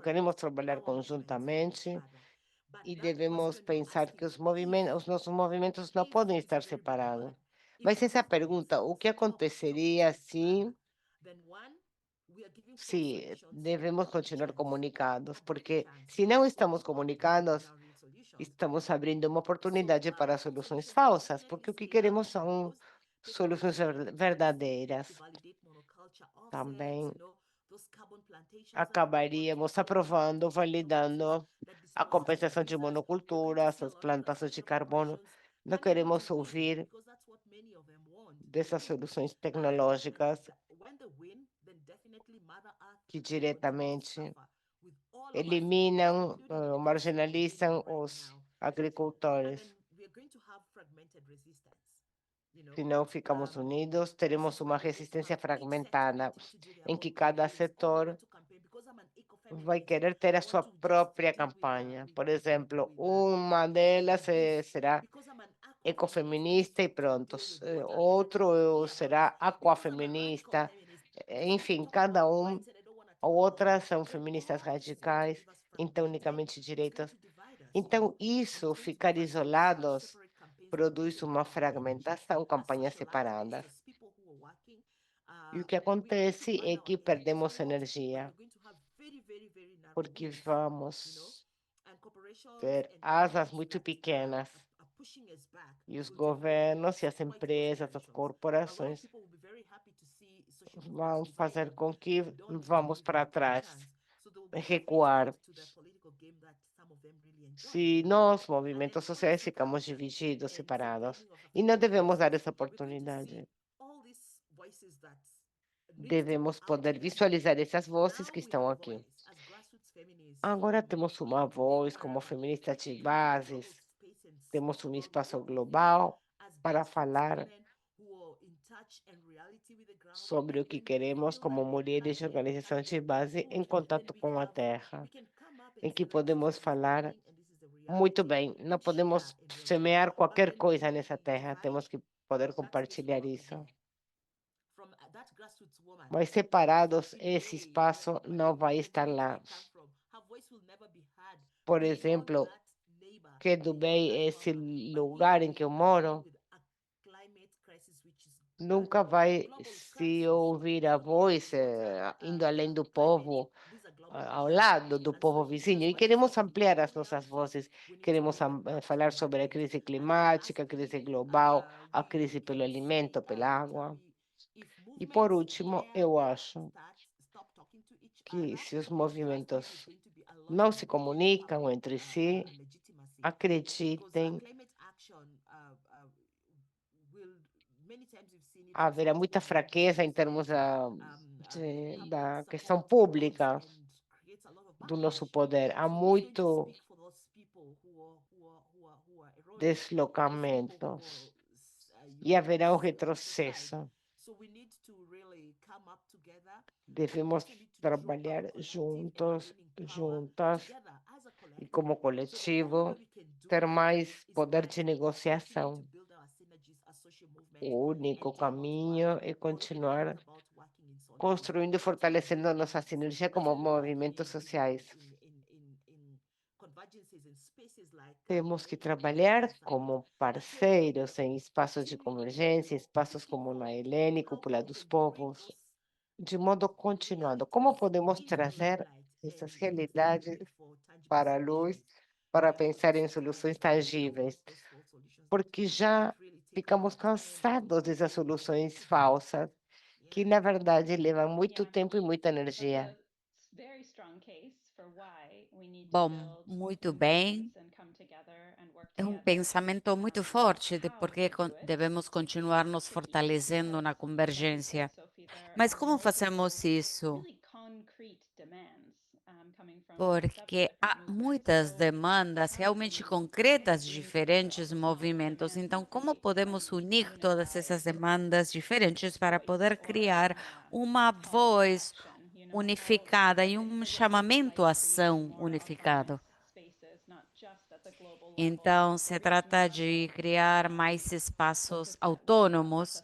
Queremos trabalhar conjuntamente e devemos pensar que os nossos movimentos não podem estar separados. Mas essa pergunta, o que aconteceria se devemos continuar comunicados? Porque se não estamos comunicados, estamos abrindo uma oportunidade para soluções falsas, porque o que queremos são soluções verdadeiras. Também acabaríamos aprovando, validando a compensação de monoculturas, as plantações de carbono. Não queremos ouvir dessas soluções tecnológicas que diretamente eliminam, marginalizam os agricultores. Se não ficamos unidos, teremos uma resistência fragmentada, em que cada setor vai querer ter a sua própria campanha. Por exemplo, uma delas será ecofeminista e pronto. Outro será aquafeminista. Enfim, cada outras são feministas radicais, então unicamente direitos. Então, isso, ficar isolados, produz uma fragmentação, campanhas separadas. E o que acontece é que perdemos energia, porque vamos ter asas muito pequenas. E os governos e as empresas, as corporações vão fazer com que vamos para trás, recuar. Se nós, movimentos sociais, ficamos divididos, separados, e não devemos dar essa oportunidade. Devemos poder visualizar essas vozes que estão aqui. Agora temos uma voz como feministas de bases, temos um espaço global para falar sobre o que queremos como mulheres de organizações de base em contato com a terra, em que podemos falar muito bem, não podemos semear qualquer coisa nessa terra, temos que poder compartilhar isso. Mas separados, esse espaço não vai estar lá. Por exemplo, que Dubai é esse lugar em que eu moro, nunca vai se ouvir a voz indo além do povo, ao lado do povo vizinho. E queremos ampliar as nossas vozes, queremos falar sobre a crise climática, a crise global, a crise pelo alimento, pela água. E por último, eu acho que se os movimentos não se comunicam entre si, acreditem, haverá muita fraqueza em termos da questão pública do nosso poder. Há muito deslocamentos e haverá um retrocesso. Devemos trabalhar juntos, juntas e como coletivo ter mais poder de negociação. O único caminho é continuar construindo e fortalecendo nossa sinergia como movimentos sociais. Temos que trabalhar como parceiros em espaços de convergência, espaços como na Helene, Cúpula dos Povos, de modo continuado. Como podemos trazer essas realidades para a luz, para pensar em soluções tangíveis? Porque já ficamos cansados dessas soluções falsas, que na verdade levam muito tempo e muita energia. Bom, muito bem. É um pensamento muito forte de por que devemos continuar nos fortalecendo na convergência. Mas como fazemos isso? Porque há muitas demandas realmente concretas de diferentes movimentos. Então, como podemos unir todas essas demandas diferentes para poder criar uma voz unificada e um chamamento à ação unificado? Então, se trata de criar mais espaços autônomos,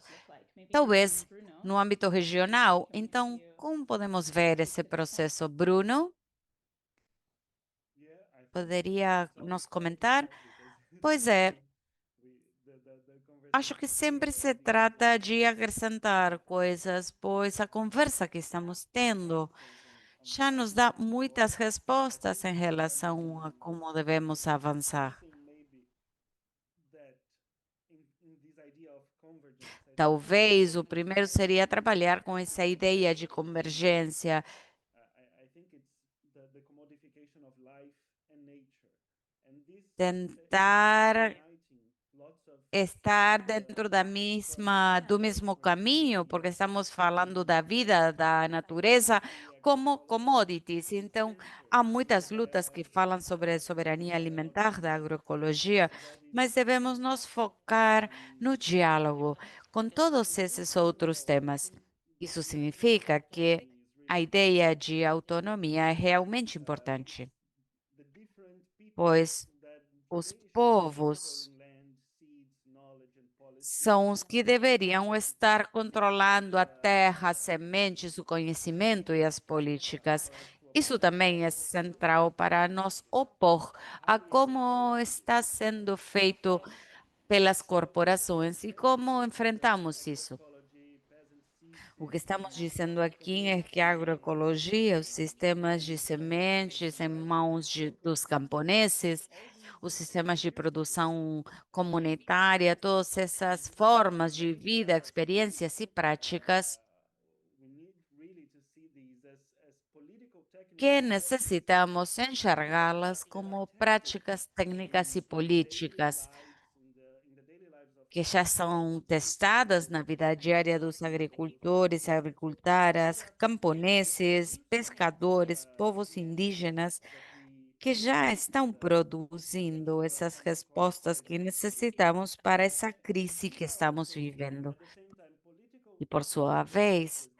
talvez no âmbito regional. Então, como podemos ver esse processo, Bruno? Poderia nos comentar? Pois é, acho que sempre se trata de acrescentar coisas, pois a conversa que estamos tendo já nos dá muitas respostas em relação a como devemos avançar. Talvez o primeiro seria trabalhar com essa ideia de convergência, tentar estar dentro do mesmo caminho, porque estamos falando da vida, da natureza, como commodities. Então, há muitas lutas que falam sobre a soberania alimentar da agroecologia, mas devemos nos focar no diálogo com todos esses outros temas. Isso significa que a ideia de autonomia é realmente importante, pois os povos são os que deveriam estar controlando a terra, as sementes, o conhecimento e as políticas. Isso também é central para nos opor a como está sendo feito pelas corporações e como enfrentamos isso. O que estamos dizendo aqui é que a agroecologia, os sistemas de sementes em mãos dos camponeses, os sistemas de produção comunitária, todas essas formas de vida, experiências e práticas que necessitamos enxergá-las como práticas técnicas e políticas que já são testadas na vida diária dos agricultores, agricultoras, camponeses, pescadores, povos indígenas, que já estão produzindo essas respostas que necessitamos para essa crise que estamos vivendo. E, por sua vez,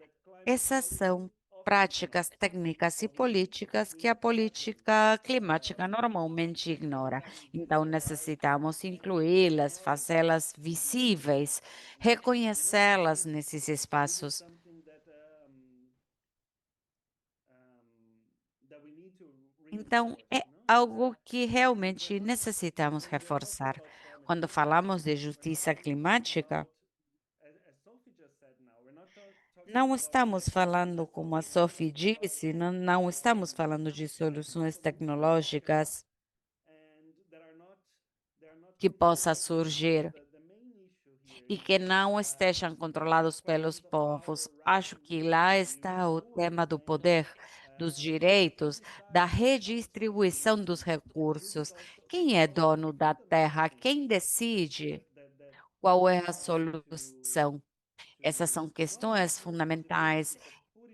essas são práticas técnicas e políticas que a política climática normalmente ignora. Então, necessitamos incluí-las, fazê-las visíveis, reconhecê-las nesses espaços. Então, é algo que realmente necessitamos reforçar. Quando falamos de justiça climática, não estamos falando, como a Sophie disse, não estamos falando de soluções tecnológicas que possa surgir e que não estejam controlados pelos povos. Acho que lá está o tema do poder, dos direitos, da redistribuição dos recursos. Quem é dono da terra? Quem decide qual é a solução? Essas são questões fundamentais.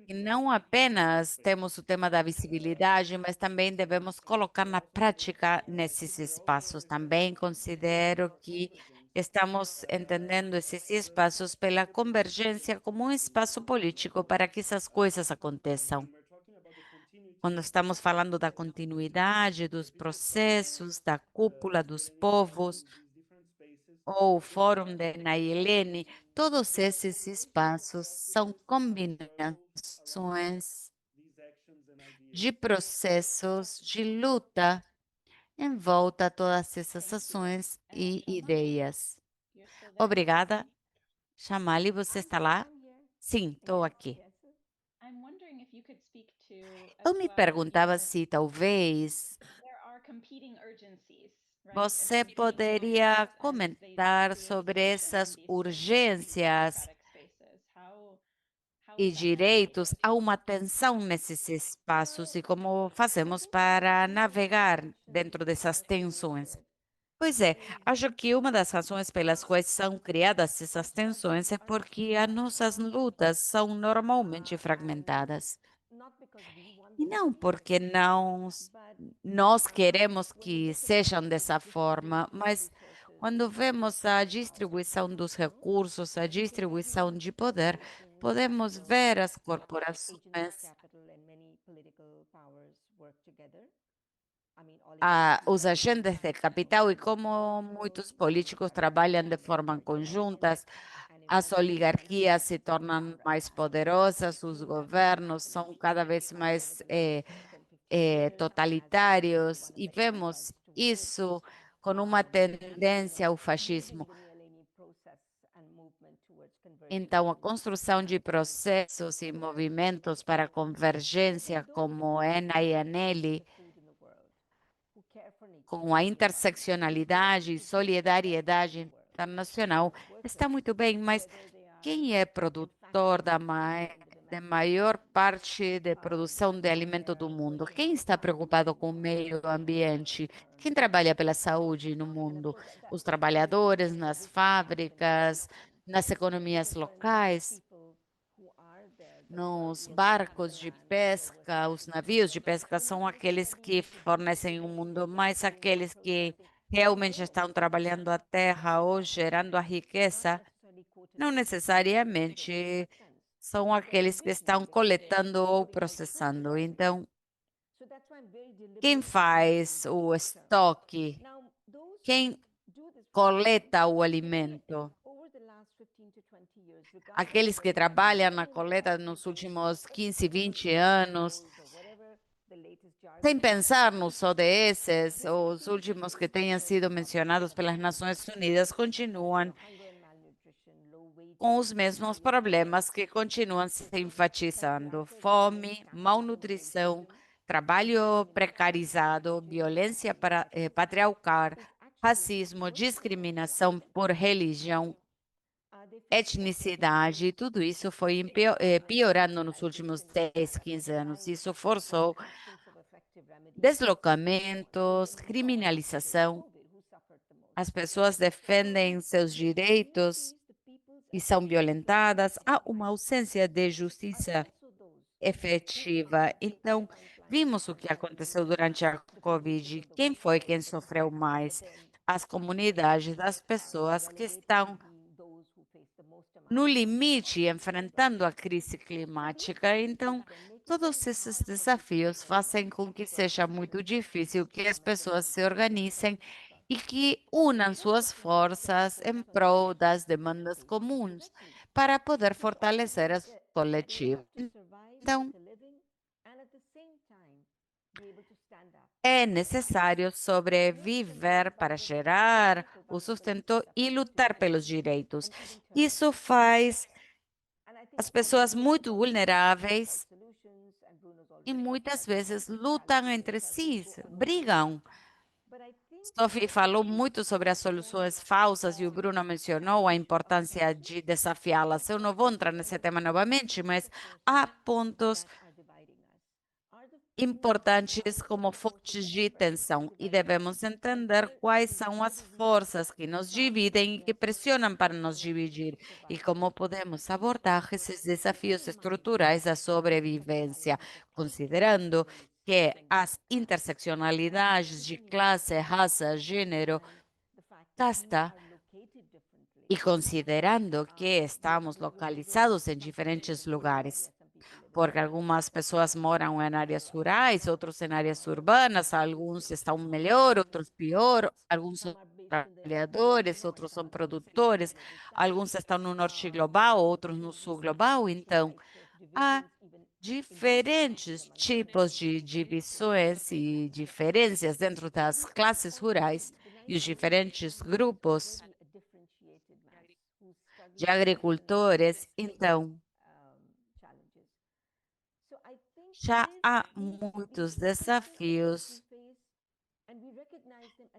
E não apenas temos o tema da visibilidade, mas também devemos colocar na prática nesses espaços. Também considero que estamos entendendo esses espaços pela convergência como um espaço político para que essas coisas aconteçam. Quando estamos falando da continuidade dos processos, da cúpula dos povos, ou o Fórum de Nayeleni, todos esses espaços são combinações de processos de luta em volta a todas essas ações e ideias. Obrigada. Chamali, você está lá? Sim, estou aqui. Eu me perguntava se talvez você poderia comentar sobre essas urgências e direitos. Há uma tensão nesses espaços e como fazemos para navegar dentro dessas tensões? Pois é, acho que uma das razões pelas quais são criadas essas tensões é porque as nossas lutas são normalmente fragmentadas. E não porque nós queremos que sejam dessa forma, mas quando vemos a distribuição dos recursos, a distribuição de poder, podemos ver as corporações, os agentes de capital e como muitos políticos trabalham de forma conjuntas, as oligarquias se tornam mais poderosas, os governos são cada vez mais totalitários e vemos isso com uma tendência ao fascismo. Então, a construção de processos e movimentos para convergência, como o ENA e a NELI, com a interseccionalidade e solidariedade internacional, está muito bem, mas quem é produtor da maior parte da produção de alimento do mundo? Quem está preocupado com o meio ambiente? Quem trabalha pela saúde no mundo? Os trabalhadores nas fábricas, nas economias locais, nos barcos de pesca, os navios de pesca são aqueles que fornecem o mundo, mas aqueles que realmente estão trabalhando a terra ou gerando a riqueza, não necessariamente são aqueles que estão coletando ou processando. Então, quem faz o estoque? Quem coleta o alimento? Aqueles que trabalham na coleta nos últimos 15, 20 anos, sem pensar nos ODS, os últimos que tenham sido mencionados pelas Nações Unidas, continuam com os mesmos problemas que continuam se enfatizando: fome, malnutrição, trabalho precarizado, violência patriarcal, racismo, discriminação por religião, etnicidade. Tudo isso foi piorando nos últimos 10, 15 anos. Isso forçou deslocamentos, criminalização. As pessoas defendem seus direitos e são violentadas, há uma ausência de justiça efetiva. Então, Vimos o que aconteceu durante a Covid. Quem foi quem sofreu mais? As comunidades, as pessoas que estão no limite, enfrentando a crise climática. Então, todos esses desafios fazem com que seja muito difícil que as pessoas se organizem e que unam suas forças em prol das demandas comuns para poder fortalecer as coletivas. Então, é necessário sobreviver para gerar o sustento e lutar pelos direitos. Isso faz as pessoas muito vulneráveis e muitas vezes lutam entre si, brigam. Sophie falou muito sobre as soluções falsas e o Bruno mencionou a importância de desafiá-las. Eu não vou entrar nesse tema novamente, mas há pontos importantes como fontes de tensão e devemos entender quais são as forças que nos dividem e que pressionam para nos dividir e como podemos abordar esses desafios estruturais da sobrevivência, considerando que as interseccionalidades de classe, raça, gênero, casta e considerando que estamos localizados em diferentes lugares porque algumas pessoas moram em áreas rurais, outros em áreas urbanas, alguns estão melhor, outros pior, alguns são trabalhadores, outros são produtores, alguns estão no norte global, outros no sul global. Então, há diferentes tipos de divisões e diferenças dentro das classes rurais e os diferentes grupos de agricultores. Então, já há muitos desafios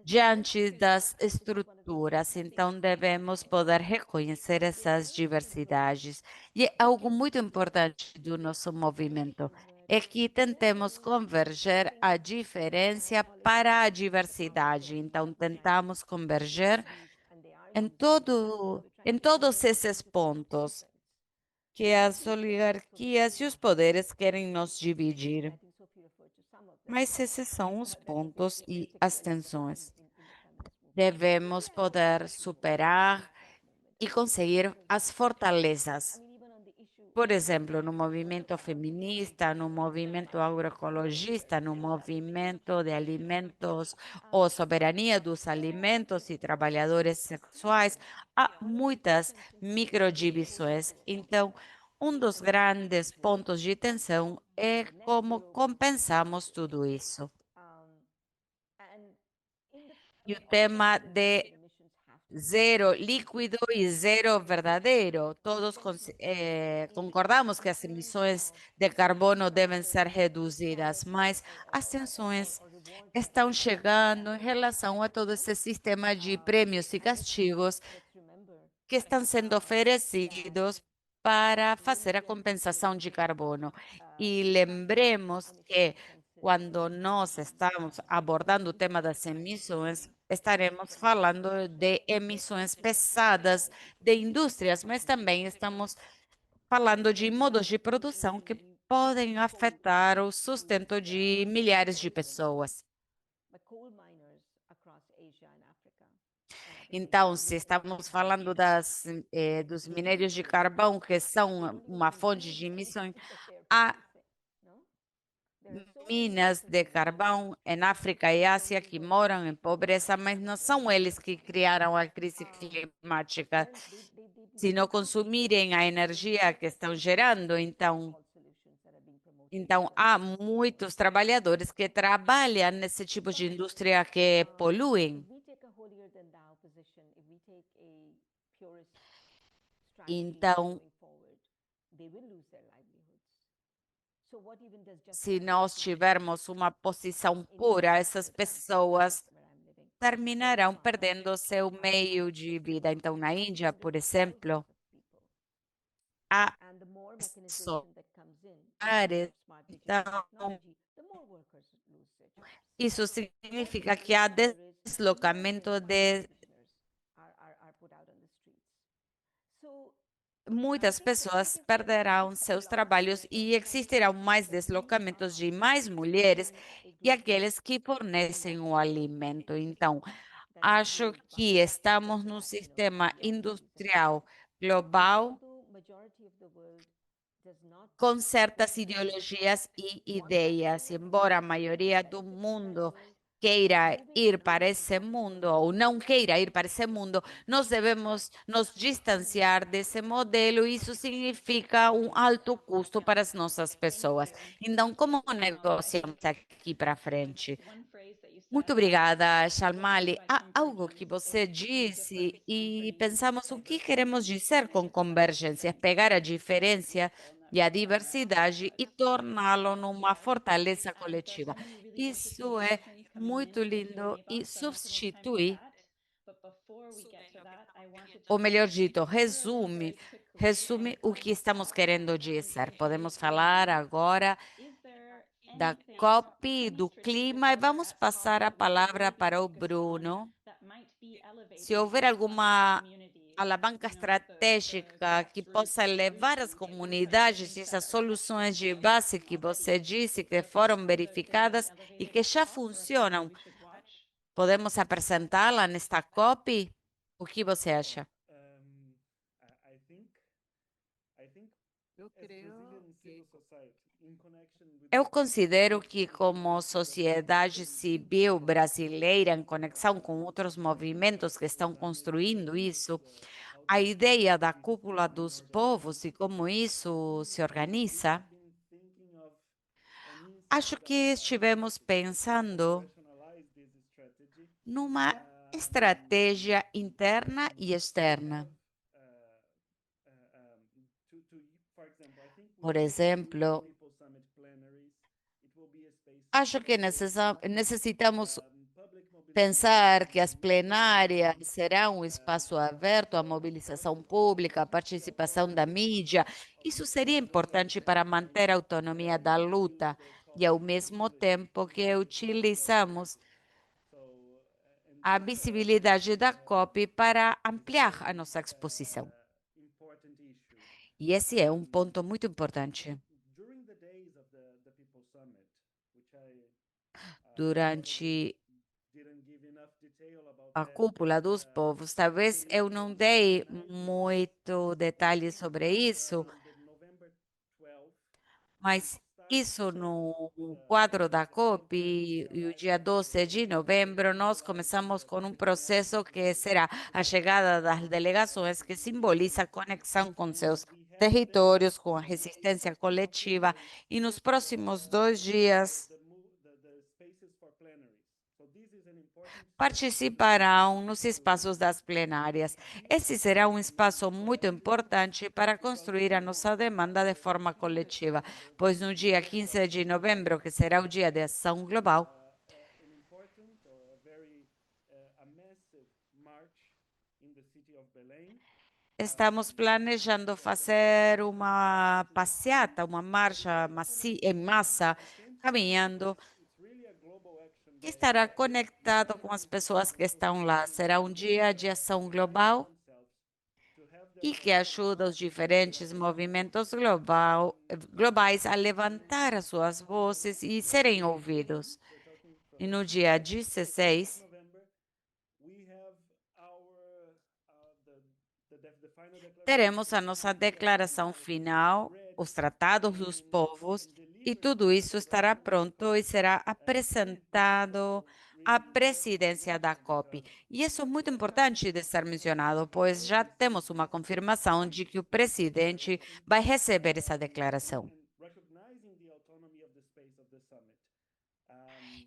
diante das estruturas, então devemos poder reconhecer essas diversidades. E algo muito importante do nosso movimento é que tentemos converger a diferença para a diversidade. Então, tentamos converger em todos esses pontos que as oligarquias e os poderes querem nos dividir. Mas esses são os pontos e as tensões. Devemos poder superar e conseguir as fortalezas. Por exemplo, no movimento feminista, no movimento agroecologista, no movimento de alimentos ou soberania dos alimentos e trabalhadores sexuais, há muitas microdivisões. Então, um dos grandes pontos de tensão é como compensamos tudo isso. E o tema de zero líquido e zero verdadeiro. Todos concordamos que as emissões de carbono devem ser reduzidas, mas as tensões estão chegando em relação a todo esse sistema de prêmios e castigos que estão sendo oferecidos para fazer a compensação de carbono. E lembremos que quando nós estamos abordando o tema das emissões, estaremos falando de emissões pesadas de indústrias, mas também estamos falando de modos de produção que podem afetar o sustento de milhares de pessoas. Então, se estamos falando dos minérios de carvão, que são uma fonte de emissões, há minas de carvão em África e Ásia que moram em pobreza, mas não são eles que criaram a crise climática. Se não consumirem a energia que estão gerando, então há muitos trabalhadores que trabalham nesse tipo de indústria que poluem. Então, se nós tivermos uma posição pura, essas pessoas terminarão perdendo seu meio de vida. Então, na Índia, por exemplo, há solares. Então, isso significa que há deslocamento de muitas pessoas perderão seus trabalhos e existirão mais deslocamentos de mais mulheres e aqueles que fornecem o alimento. Então, acho que estamos num sistema industrial global com certas ideologias e ideias. Embora a maioria do mundo queira ir para esse mundo ou não queira ir para esse mundo, nós devemos nos distanciar desse modelo. Isso significa um alto custo para as nossas pessoas. Então, como negociamos aqui para frente? Muito obrigada, Shalmali. Há algo que você disse e pensamos o que queremos dizer com convergência, pegar a diferença e a diversidade e torná-lo numa fortaleza coletiva. Isso é muito lindo e substitui, ou melhor dito, resume o que estamos querendo dizer. Podemos falar agora da COP, do clima, e vamos passar a palavra para o Bruno. Se houver alguma alavanca estratégica que possa levar as comunidades essas soluções de base que você disse que foram verificadas e que já funcionam, podemos apresentá-la nesta COP? O que você acha? Eu considero que, como sociedade civil brasileira, em conexão com outros movimentos que estão construindo isso, a ideia da cúpula dos povos e como isso se organiza, acho que estivemos pensando numa estratégia interna e externa. Por exemplo, acho que necessitamos pensar que as plenárias serão um espaço aberto à mobilização pública, à participação da mídia. Isso seria importante para manter a autonomia da luta e, ao mesmo tempo, que utilizamos a visibilidade da COP para ampliar a nossa exposição. E esse é um ponto muito importante. Durante a cúpula dos povos, talvez eu não dei muito detalhe sobre isso, mas isso no quadro da COP e o dia 12 de novembro, nós começamos com um processo que será a chegada das delegações, que simboliza a conexão com seus territórios, com a resistência coletiva, e nos próximos 2 dias participarão nos espaços das plenárias. Esse será um espaço muito importante para construir a nossa demanda de forma coletiva, pois no dia 15 de novembro, que será o Dia de Ação Global, estamos planejando fazer uma passeata, uma marcha em massa, caminhando, que estará conectado com as pessoas que estão lá. Será um dia de ação global e que ajuda os diferentes movimentos globais a levantar as suas vozes e serem ouvidos. E no dia 16, teremos a nossa declaração final, os tratados dos povos, e tudo isso estará pronto e será apresentado à presidência da COP. E isso é muito importante de ser mencionado, pois já temos uma confirmação de que o presidente vai receber essa declaração.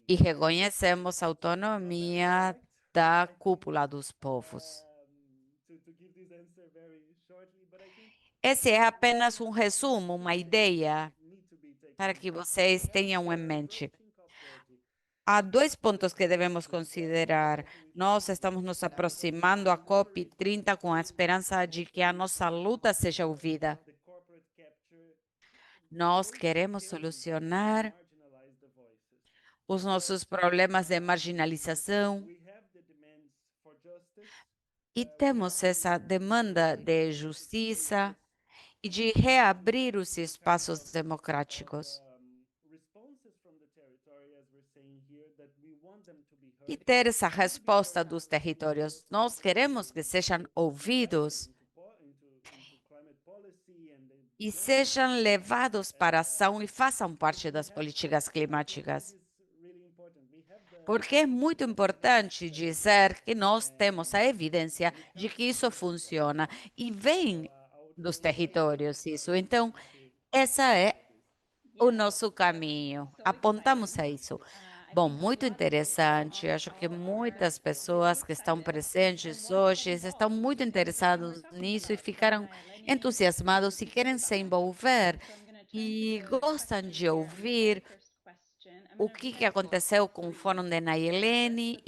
E reconhecemos a autonomia da cúpula dos povos. Esse é apenas um resumo, uma ideia, para que vocês tenham em mente. Há 2 pontos que devemos considerar. Nós estamos nos aproximando à COP30 com a esperança de que a nossa luta seja ouvida. Nós queremos solucionar os nossos problemas de marginalização e temos essa demanda de justiça e de reabrir os espaços democráticos. E ter essa resposta dos territórios. Nós queremos que sejam ouvidos e sejam levados para ação e façam parte das políticas climáticas. Porque é muito importante dizer que nós temos a evidência de que isso funciona e vem dos territórios isso. Então, essa é o nosso caminho. Apontamos a isso. Bom, muito interessante. Acho que muitas pessoas que estão presentes hoje estão muito interessadas nisso e ficaram entusiasmados e querem se envolver e gostam de ouvir o que aconteceu com o Fórum de Nayeleni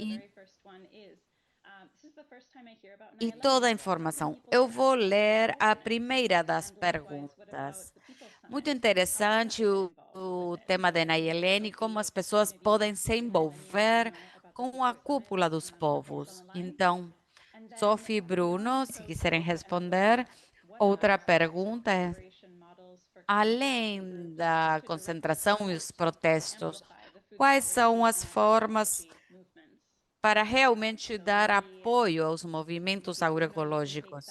e toda a informação. Eu vou ler a primeira das perguntas. Muito interessante o tema de Nayeleni, como as pessoas podem se envolver com a cúpula dos povos. Então, Sophie e Bruno, se quiserem responder. Outra pergunta é, além da concentração e os protestos, quais são as formas para realmente dar apoio aos movimentos agroecológicos?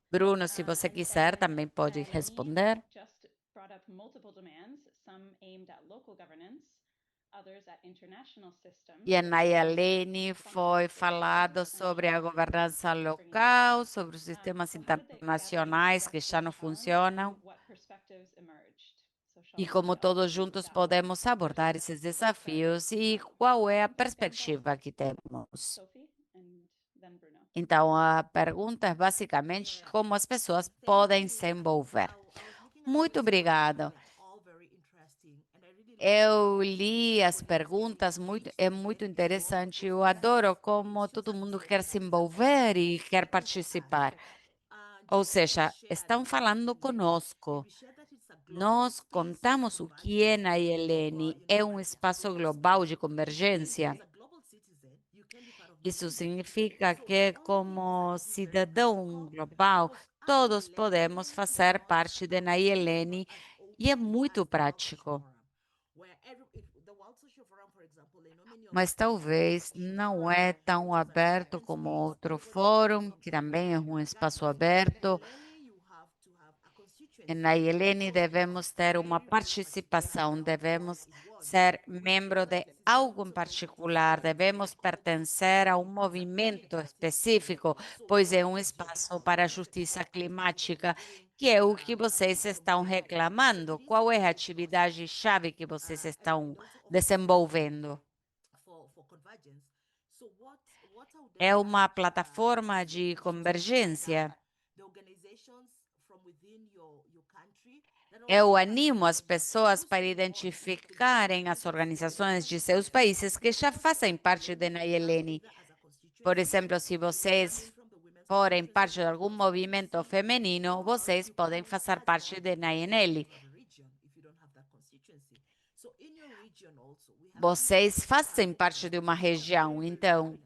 Bruno, se você quiser, também pode responder. E a Nayeleni foi falado sobre a governança local, sobre os sistemas internacionais que já não funcionam e como todos juntos podemos abordar esses desafios e qual é a perspectiva que temos. Então, a pergunta é basicamente como as pessoas podem se envolver. Muito obrigado. Eu li as perguntas, é muito interessante. Eu adoro como todo mundo quer se envolver e quer participar. Ou seja, estão falando conosco. Nós contamos o que é Nayeleni. É um espaço global de convergência. Isso significa que, como cidadão global, todos podemos fazer parte de Nayeleni e é muito prático. Mas talvez não é tão aberto como outro fórum, que também é um espaço aberto. Na Nayeleni devemos ter uma participação, devemos ser membro de algo em particular, devemos pertencer a um movimento específico, pois é um espaço para a justiça climática, que é o que vocês estão reclamando. Qual é a atividade-chave que vocês estão desenvolvendo? É uma plataforma de convergência. Eu animo as pessoas para identificarem as organizações de seus países que já fazem parte da Nayeleni. Por exemplo, se vocês forem parte de algum movimento feminino, vocês podem fazer parte da Nayeleni. Vocês fazem parte de uma região, então,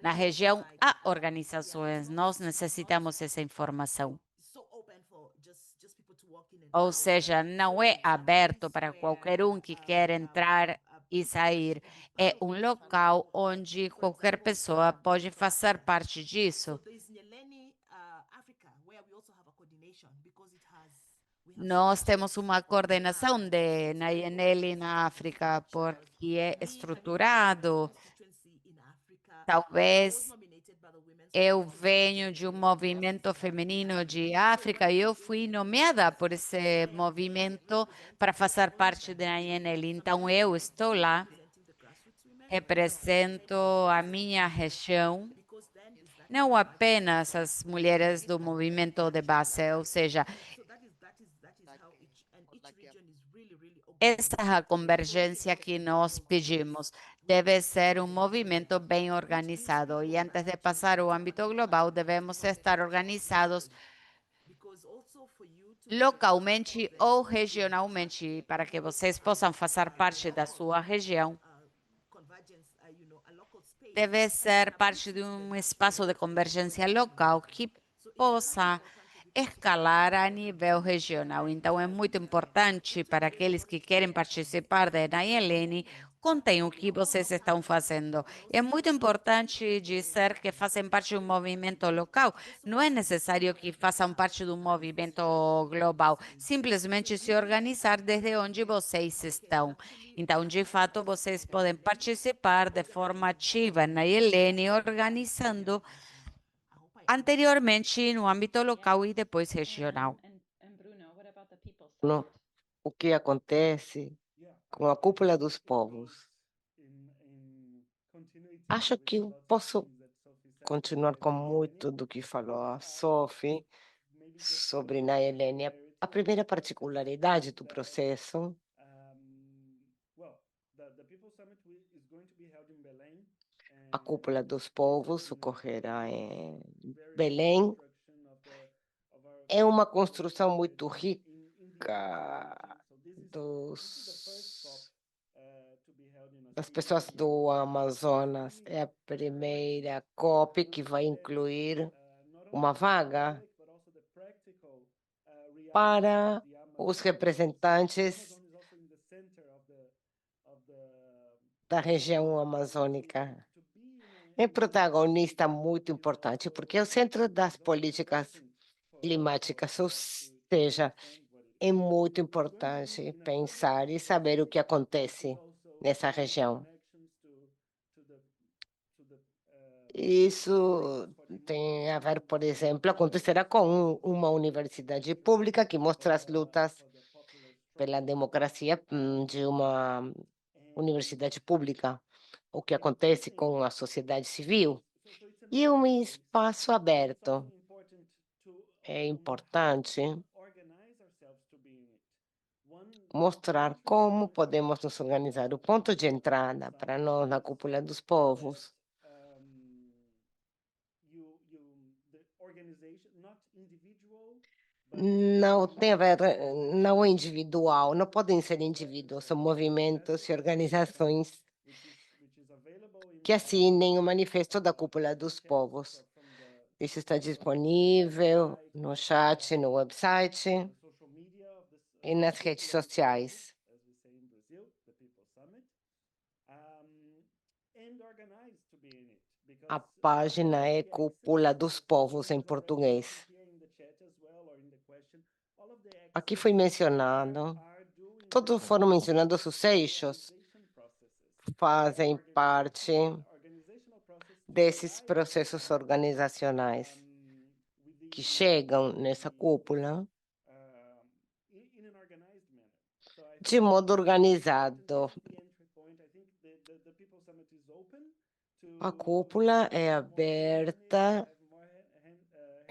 na região há organizações, nós necessitamos essa informação. Ou seja, não é aberto para qualquer um que quer entrar e sair. É um local onde qualquer pessoa pode fazer parte disso. Nós temos uma coordenação de Nayeleni na África, porque é estruturado. Talvez eu venho de um movimento feminino de África e eu fui nomeada por esse movimento para fazer parte da Nayeleni. Então, eu estou lá, represento a minha região, não apenas as mulheres do movimento de base, ou seja, essa é a convergência que nós pedimos. Deve ser um movimento bem organizado. E antes de passar ao âmbito global, devemos estar organizados localmente ou regionalmente, para que vocês possam fazer parte da sua região. Deve ser parte de um espaço de convergência local que possa escalar a nível regional. Então, é muito importante para aqueles que querem participar da Nayeleni, contem o que vocês estão fazendo. É muito importante dizer que fazem parte de um movimento local. Não é necessário que façam parte de um movimento global. Simplesmente se organizar desde onde vocês estão. Então, de fato, vocês podem participar de forma ativa na Nayeleni, organizando anteriormente no âmbito local e depois regional. And Bruno, what about the People No, Summit? o que acontece com a Cúpula dos Povos? Acho que eu posso continuar com muito do que falou a Sophie sobre Nayeleni. A primeira particularidade do processo, a Cúpula dos Povos ocorrerá em Belém. É uma construção muito rica das pessoas do Amazonas. É a primeira COP que vai incluir uma vaga para os representantes da região amazônica. É protagonista muito importante, porque é o centro das políticas climáticas, ou seja, é muito importante pensar e saber o que acontece nessa região. Isso tem a ver, por exemplo, acontecerá com uma universidade pública que mostra as lutas pela democracia de uma universidade pública, o que acontece com a sociedade civil. E um espaço aberto. É importante mostrar como podemos nos organizar. O ponto de entrada para nós na Cúpula dos Povos não tem a ver, não é individual, não podem ser indivíduos, são movimentos e organizações que assinem o Manifesto da Cúpula dos Povos. Isso está disponível no chat, no website e nas redes sociais. A página é Cúpula dos Povos em português. Aqui foi mencionado, todos foram mencionados os eixos, fazem parte desses processos organizacionais que chegam nessa cúpula de modo organizado. A cúpula é aberta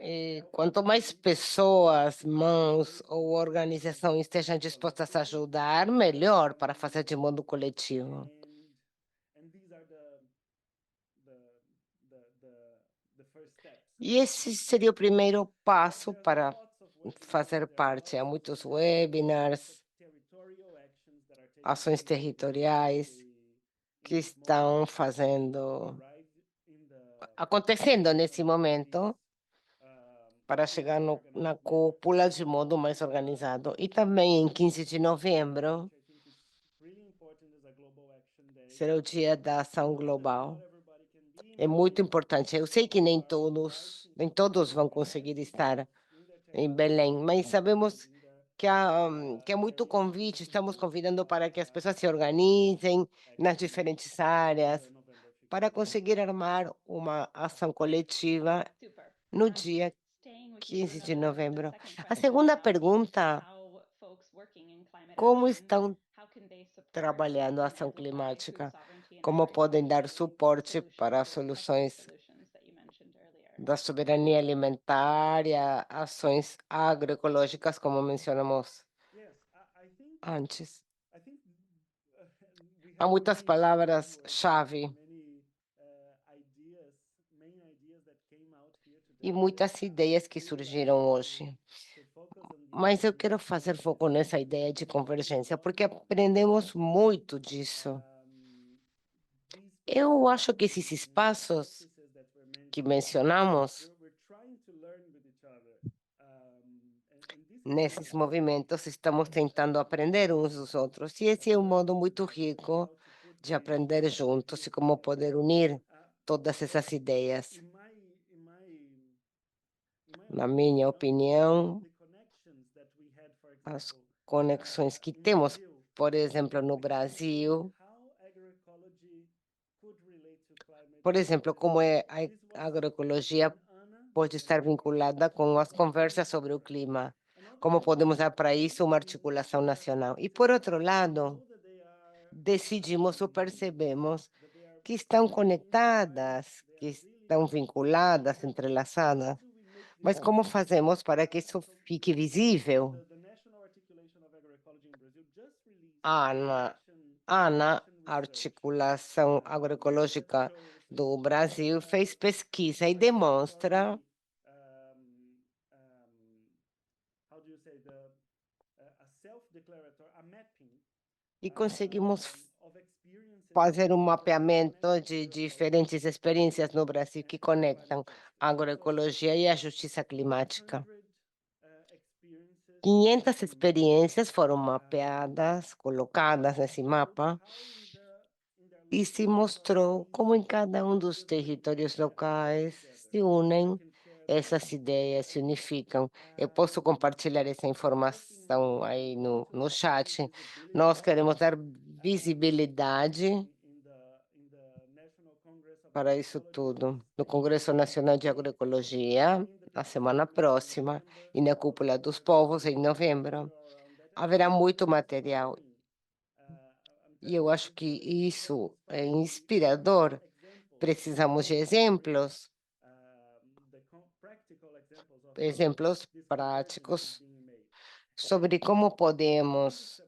e quanto mais pessoas, mãos ou organização estejam dispostas a ajudar, melhor para fazer de modo coletivo. E esse seria o primeiro passo para fazer parte. Há muitos webinars, ações territoriais que estão acontecendo nesse momento para chegar na cúpula de modo mais organizado. E também em 15 de novembro será o Dia da Ação Global. É muito importante. Eu sei que nem todos vão conseguir estar em Belém, mas sabemos que há muito convite, estamos convidando para que as pessoas se organizem nas diferentes áreas para conseguir armar uma ação coletiva Super. no dia Staying with you, 15 de Bruno, novembro. the second A question segunda about pergunta, how folks working in climate como action, estão how can they support trabalhando a and ação amplify food climática? sovereignty and Como podem dar agriculture suporte para as solutions, soluções solutions that you mentioned earlier? da soberania alimentar, ações agroecológicas, como mencionamos antes? Há muitas palavras-chave e muitas ideias que surgiram hoje. Mas eu quero fazer foco nessa ideia de convergência, porque aprendemos muito disso. Eu acho que esses espaços que mencionamos nesses movimentos estamos tentando aprender uns dos outros, e esse é um modo muito rico de aprender juntos e como poder unir todas essas ideias. Na minha opinião, as conexões que temos, por exemplo, no Brasil, por exemplo, como a agroecologia pode estar vinculada com as conversas sobre o clima, como podemos dar para isso uma articulação nacional. E, por outro lado, decidimos ou percebemos que estão conectadas, que estão vinculadas, entrelaçadas. Mas como fazemos para que isso fique visível? A Articulação Agroecológica do Brasil, fez pesquisa e demonstra e conseguimos fazer um mapeamento de diferentes experiências no Brasil que conectam a agroecologia e a justiça climática. 500 experiências foram mapeadas, colocadas nesse mapa, e se mostrou como em cada um dos territórios locais se unem essas ideias, se unificam. Eu posso compartilhar essa informação aí no chat. Nós queremos dar visibilidade para isso tudo. No Congresso Nacional de Agroecologia, na semana próxima, e na Cúpula dos Povos, em novembro, haverá muito material. E eu acho que isso é inspirador. Precisamos de exemplos práticos sobre como podemos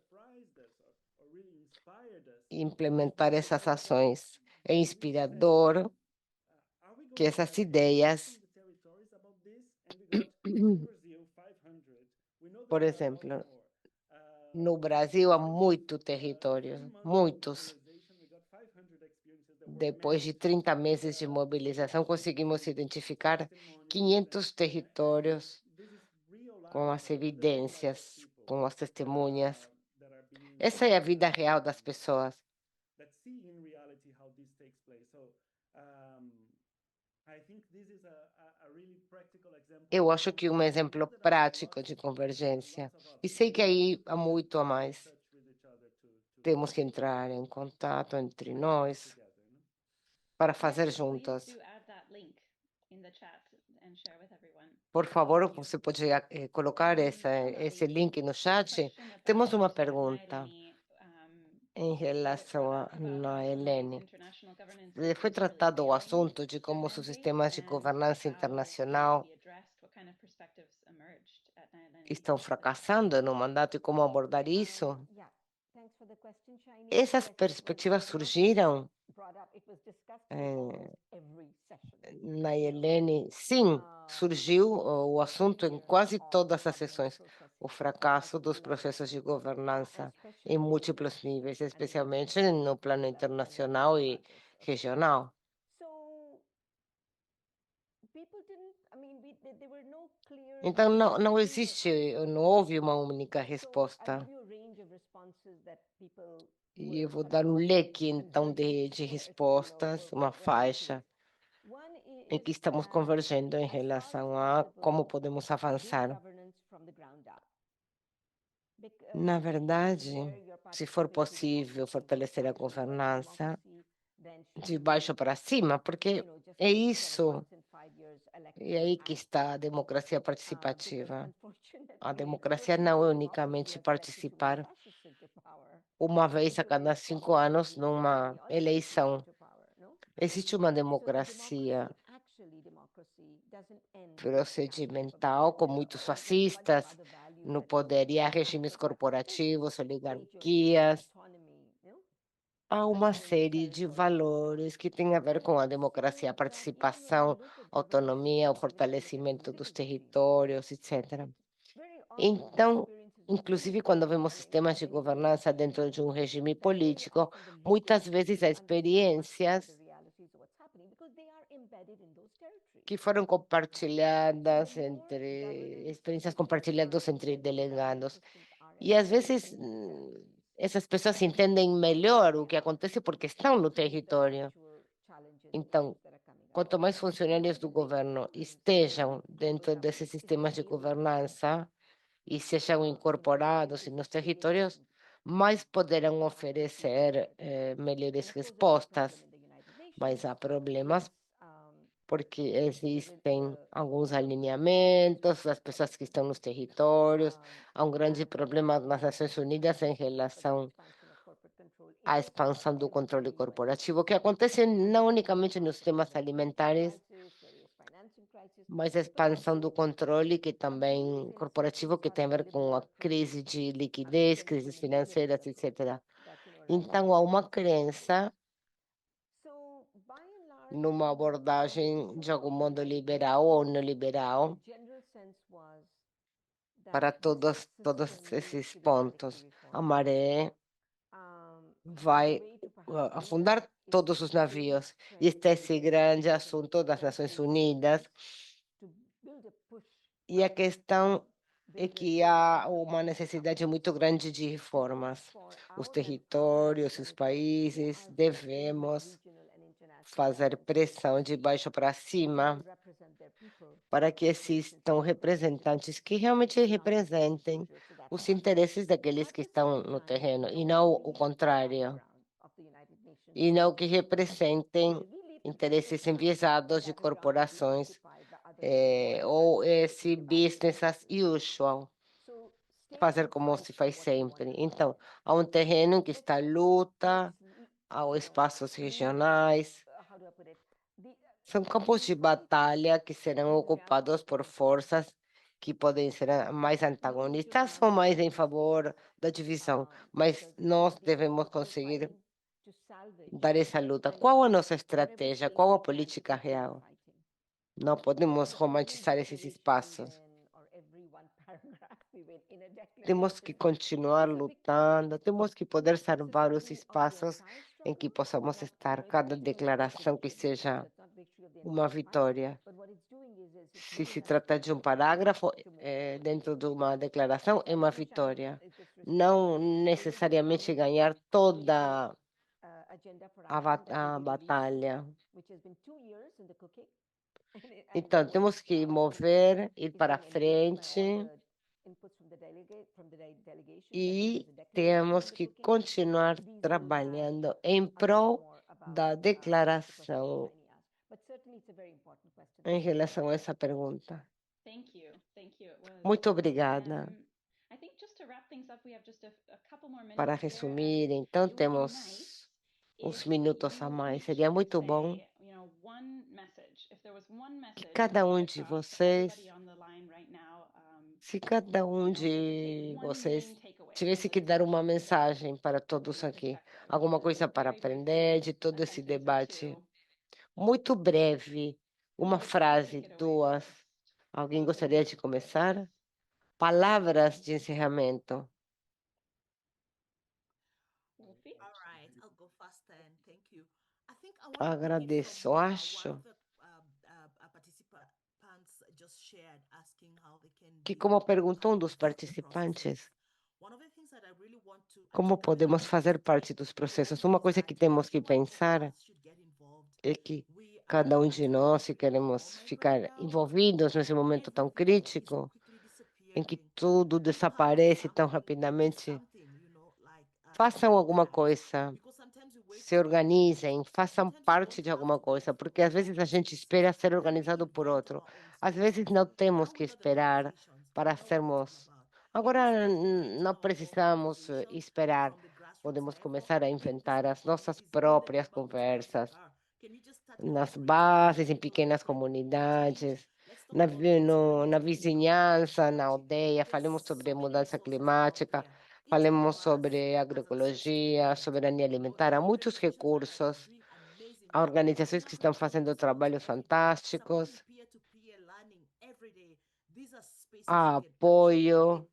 implementar essas ações. É inspirador que essas ideias, por exemplo, no Brasil há muito território, muitos. Depois de 30 meses de mobilização, conseguimos identificar 500 territórios com as evidências, com as testemunhas. Essa é a vida real das pessoas. Eu acho que um exemplo prático de convergência, e sei que aí há muito a mais. Temos que entrar em contato entre nós para fazer juntas. Por favor, você pode colocar esse link no chat? Temos uma pergunta em relação a Nayelene. Foi tratado o assunto de como os sistemas de governança internacional estão fracassando no mandato e como abordar isso? Essas perspectivas surgiram, Nayelene? Sim, surgiu o assunto em quase todas as sessões. O fracasso dos processos de governança em múltiplos níveis, especialmente no plano internacional e regional. Então, não existe, não houve uma única resposta. E eu vou dar um leque, então, de respostas, uma faixa, em que estamos convergendo em relação a como podemos avançar. Na verdade, se for possível fortalecer a governança de baixo para cima, porque é isso, e aí que está a democracia participativa. A democracia não é unicamente participar uma vez a cada 5 anos numa eleição. Existe uma democracia procedimental, com muitos fascistas no poder, e há regimes corporativos, oligarquias. Há uma série de valores que têm a ver com a democracia, a participação, autonomia, o fortalecimento dos territórios, etc. Então, inclusive quando vemos sistemas de governança dentro de um regime político, muitas vezes há experiências que foram compartilhadas entre experiências compartilhadas entre delegados. E às vezes essas pessoas entendem melhor o que acontece porque estão no território. Então, quanto mais funcionários do governo estejam dentro desses sistemas de governança e sejam incorporados nos territórios, mais poderão oferecer melhores respostas. Mas há problemas porque existem alguns alinhamentos das pessoas que estão nos territórios. Há um grande problema nas Nações Unidas em relação à expansão do controle corporativo, que acontece não unicamente nos temas alimentares, mas a expansão do controle que também corporativo, que tem a ver com a crise de liquidez, crises financeiras, etc. Então, há uma crença numa abordagem de algum modo liberal ou neoliberal para todos esses pontos. A maré vai afundar todos os navios. E este é esse grande assunto das Nações Unidas. E a questão é que há uma necessidade muito grande de reformas. Os territórios, os países, devemos fazer pressão de baixo para cima para que existam representantes que realmente representem os interesses daqueles que estão no terreno e não o contrário. E não que representem interesses enviesados de corporações ou esse business as usual, fazer como se faz sempre. Então, há um terreno que está em luta, há espaços regionais, são campos de batalha que serão ocupados por forças que podem ser mais antagonistas ou mais em favor da divisão, mas nós devemos conseguir dar essa luta. Qual a nossa estratégia? Qual a política real? Não podemos romantizar esses espaços. Temos que continuar lutando, temos que poder salvar os espaços em que possamos estar, cada declaração que seja uma vitória. Se trata de um parágrafo dentro de uma declaração, é uma vitória. Não necessariamente ganhar toda a batalha. Então, temos que mover, ir para frente e temos que continuar trabalhando em prol da declaração em relação a essa pergunta. Thank you. It was. Muito obrigada. I think just to wrap things up, we have just a couple more minutes Para here, and resumir, então, it would be temos nice uns if minutos a you mais. each Seria could muito bom say, one message. If there was one que message cada you um get de across to vocês, everybody on the line right now, se cada um if you could take de one vocês main takeaway tivesse from que this dar uma conversation mensagem para todos aqui, alguma coisa para aprender de todo a esse sentence or debate, two, muito breve, uma frase, take it away. duas. Alguém gostaria de começar? Palavras de encerramento. Wolfie? All right, I'll go first then. Thank you. I think I want to pick it Agradeço, from acho one of the participants just shared, asking how they can que, be como perguntou um part dos of participantes, processes. One of the things that I really want to como podemos fazer parte dos processos? Uma coisa que temos que pensar é que cada um de nós, se queremos ficar envolvidos nesse momento tão crítico, em que tudo desaparece tão rapidamente, façam alguma coisa, se organizem, façam parte de alguma coisa, porque às vezes a gente espera ser organizado por outro. Às vezes não temos que esperar para sermos. Agora não precisamos esperar. Podemos começar a inventar as nossas próprias conversas nas bases, em pequenas comunidades, na vizinhança, na aldeia. Falemos sobre mudança climática, falemos sobre agroecologia, soberania alimentar. Há muitos recursos, há organizações que estão fazendo trabalhos fantásticos, há apoio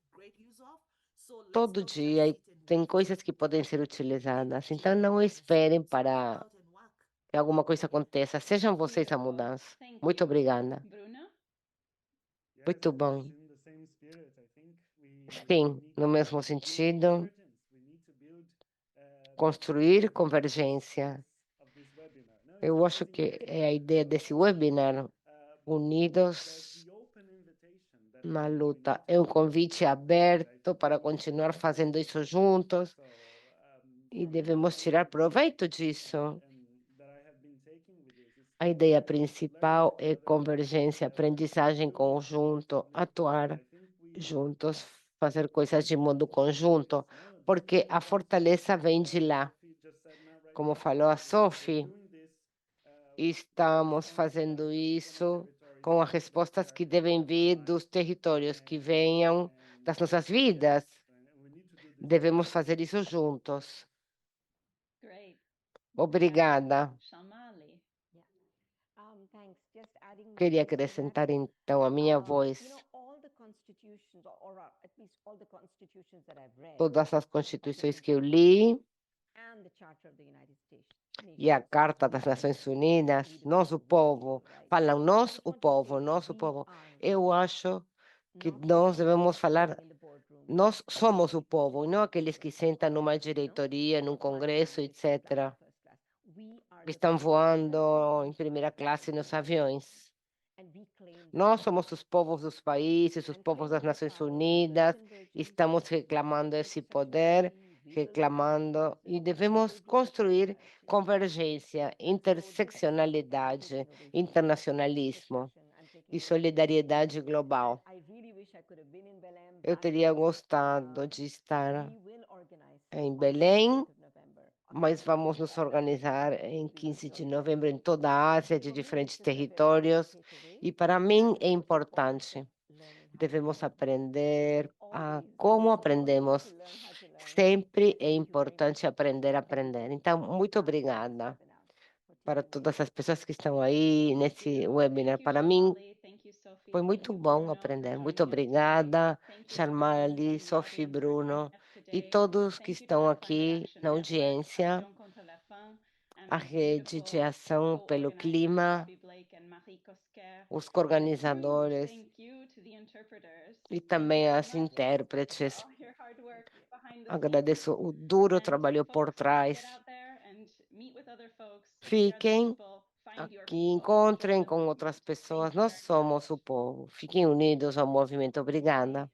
todo dia e tem coisas que podem ser utilizadas. Então, não esperem para que alguma coisa aconteça. Sejam vocês a mudança. Thank Muito you. obrigada. Bruno? Muito bom. Sim, no mesmo sentido, construir convergência. Eu acho que é a ideia desse webinar, Unidos na Luta. É um convite aberto para continuar fazendo isso juntos e devemos tirar proveito disso. A ideia principal é convergência, aprendizagem conjunto, atuar juntos, fazer coisas de modo conjunto, porque a fortaleza vem de lá. Como falou a Sophie, estamos fazendo isso com as respostas que devem vir dos territórios, que venham das nossas vidas. Devemos fazer isso juntos. Great. Obrigada. Shalmali. Queria acrescentar então a minha voz. Todas as constituições que eu li e a Carta das Nações Unidas, nós, o povo, falam nós, o povo, nós, o povo. Eu acho que nós devemos falar, nós somos o povo, e não aqueles que sentam numa diretoria, num congresso, etc., que estão voando em primeira classe nos aviões. Nós somos os povos dos países, os povos das Nações Unidas, estamos reclamando esse poder, reclamando, e devemos construir convergência, interseccionalidade, internacionalismo e solidariedade global. Eu teria gostado de estar em Belém, mas vamos nos organizar em 15 de novembro em toda a Ásia, de diferentes territórios, e para mim é importante. Devemos aprender a como aprendemos. Sempre é importante aprender a aprender. Então, muito obrigada para todas as pessoas que estão aí nesse webinar. Thank you, Para mim, Shalmali. Thank you, Sophie. foi Thank muito you, bom Bruno, aprender. for Muito joining us today. obrigada, Thank you, Sharmali, everyone in the Sophie, audience, for Bruno, joining us e today. todos que Thank you to estão the aqui Climate na Action Network, audiência, Action contre la Faim, and a our Rede de beautiful Ação pelo co-organizers, Clima, Sophie Blake and Marie Cosquer. os And organizadores thank you to the interpreters. e Thank you também so as much intérpretes. for all your hard work behind the scenes. Agradeço o duro And trabalho por folks, trás. get out there and meet with other folks, meet other Fiquem people, find your aqui, people. encontrem Keep the com outras movement. pessoas. Thank you Nós very much. somos o povo. Fiquem unidos ao movimento. Obrigada.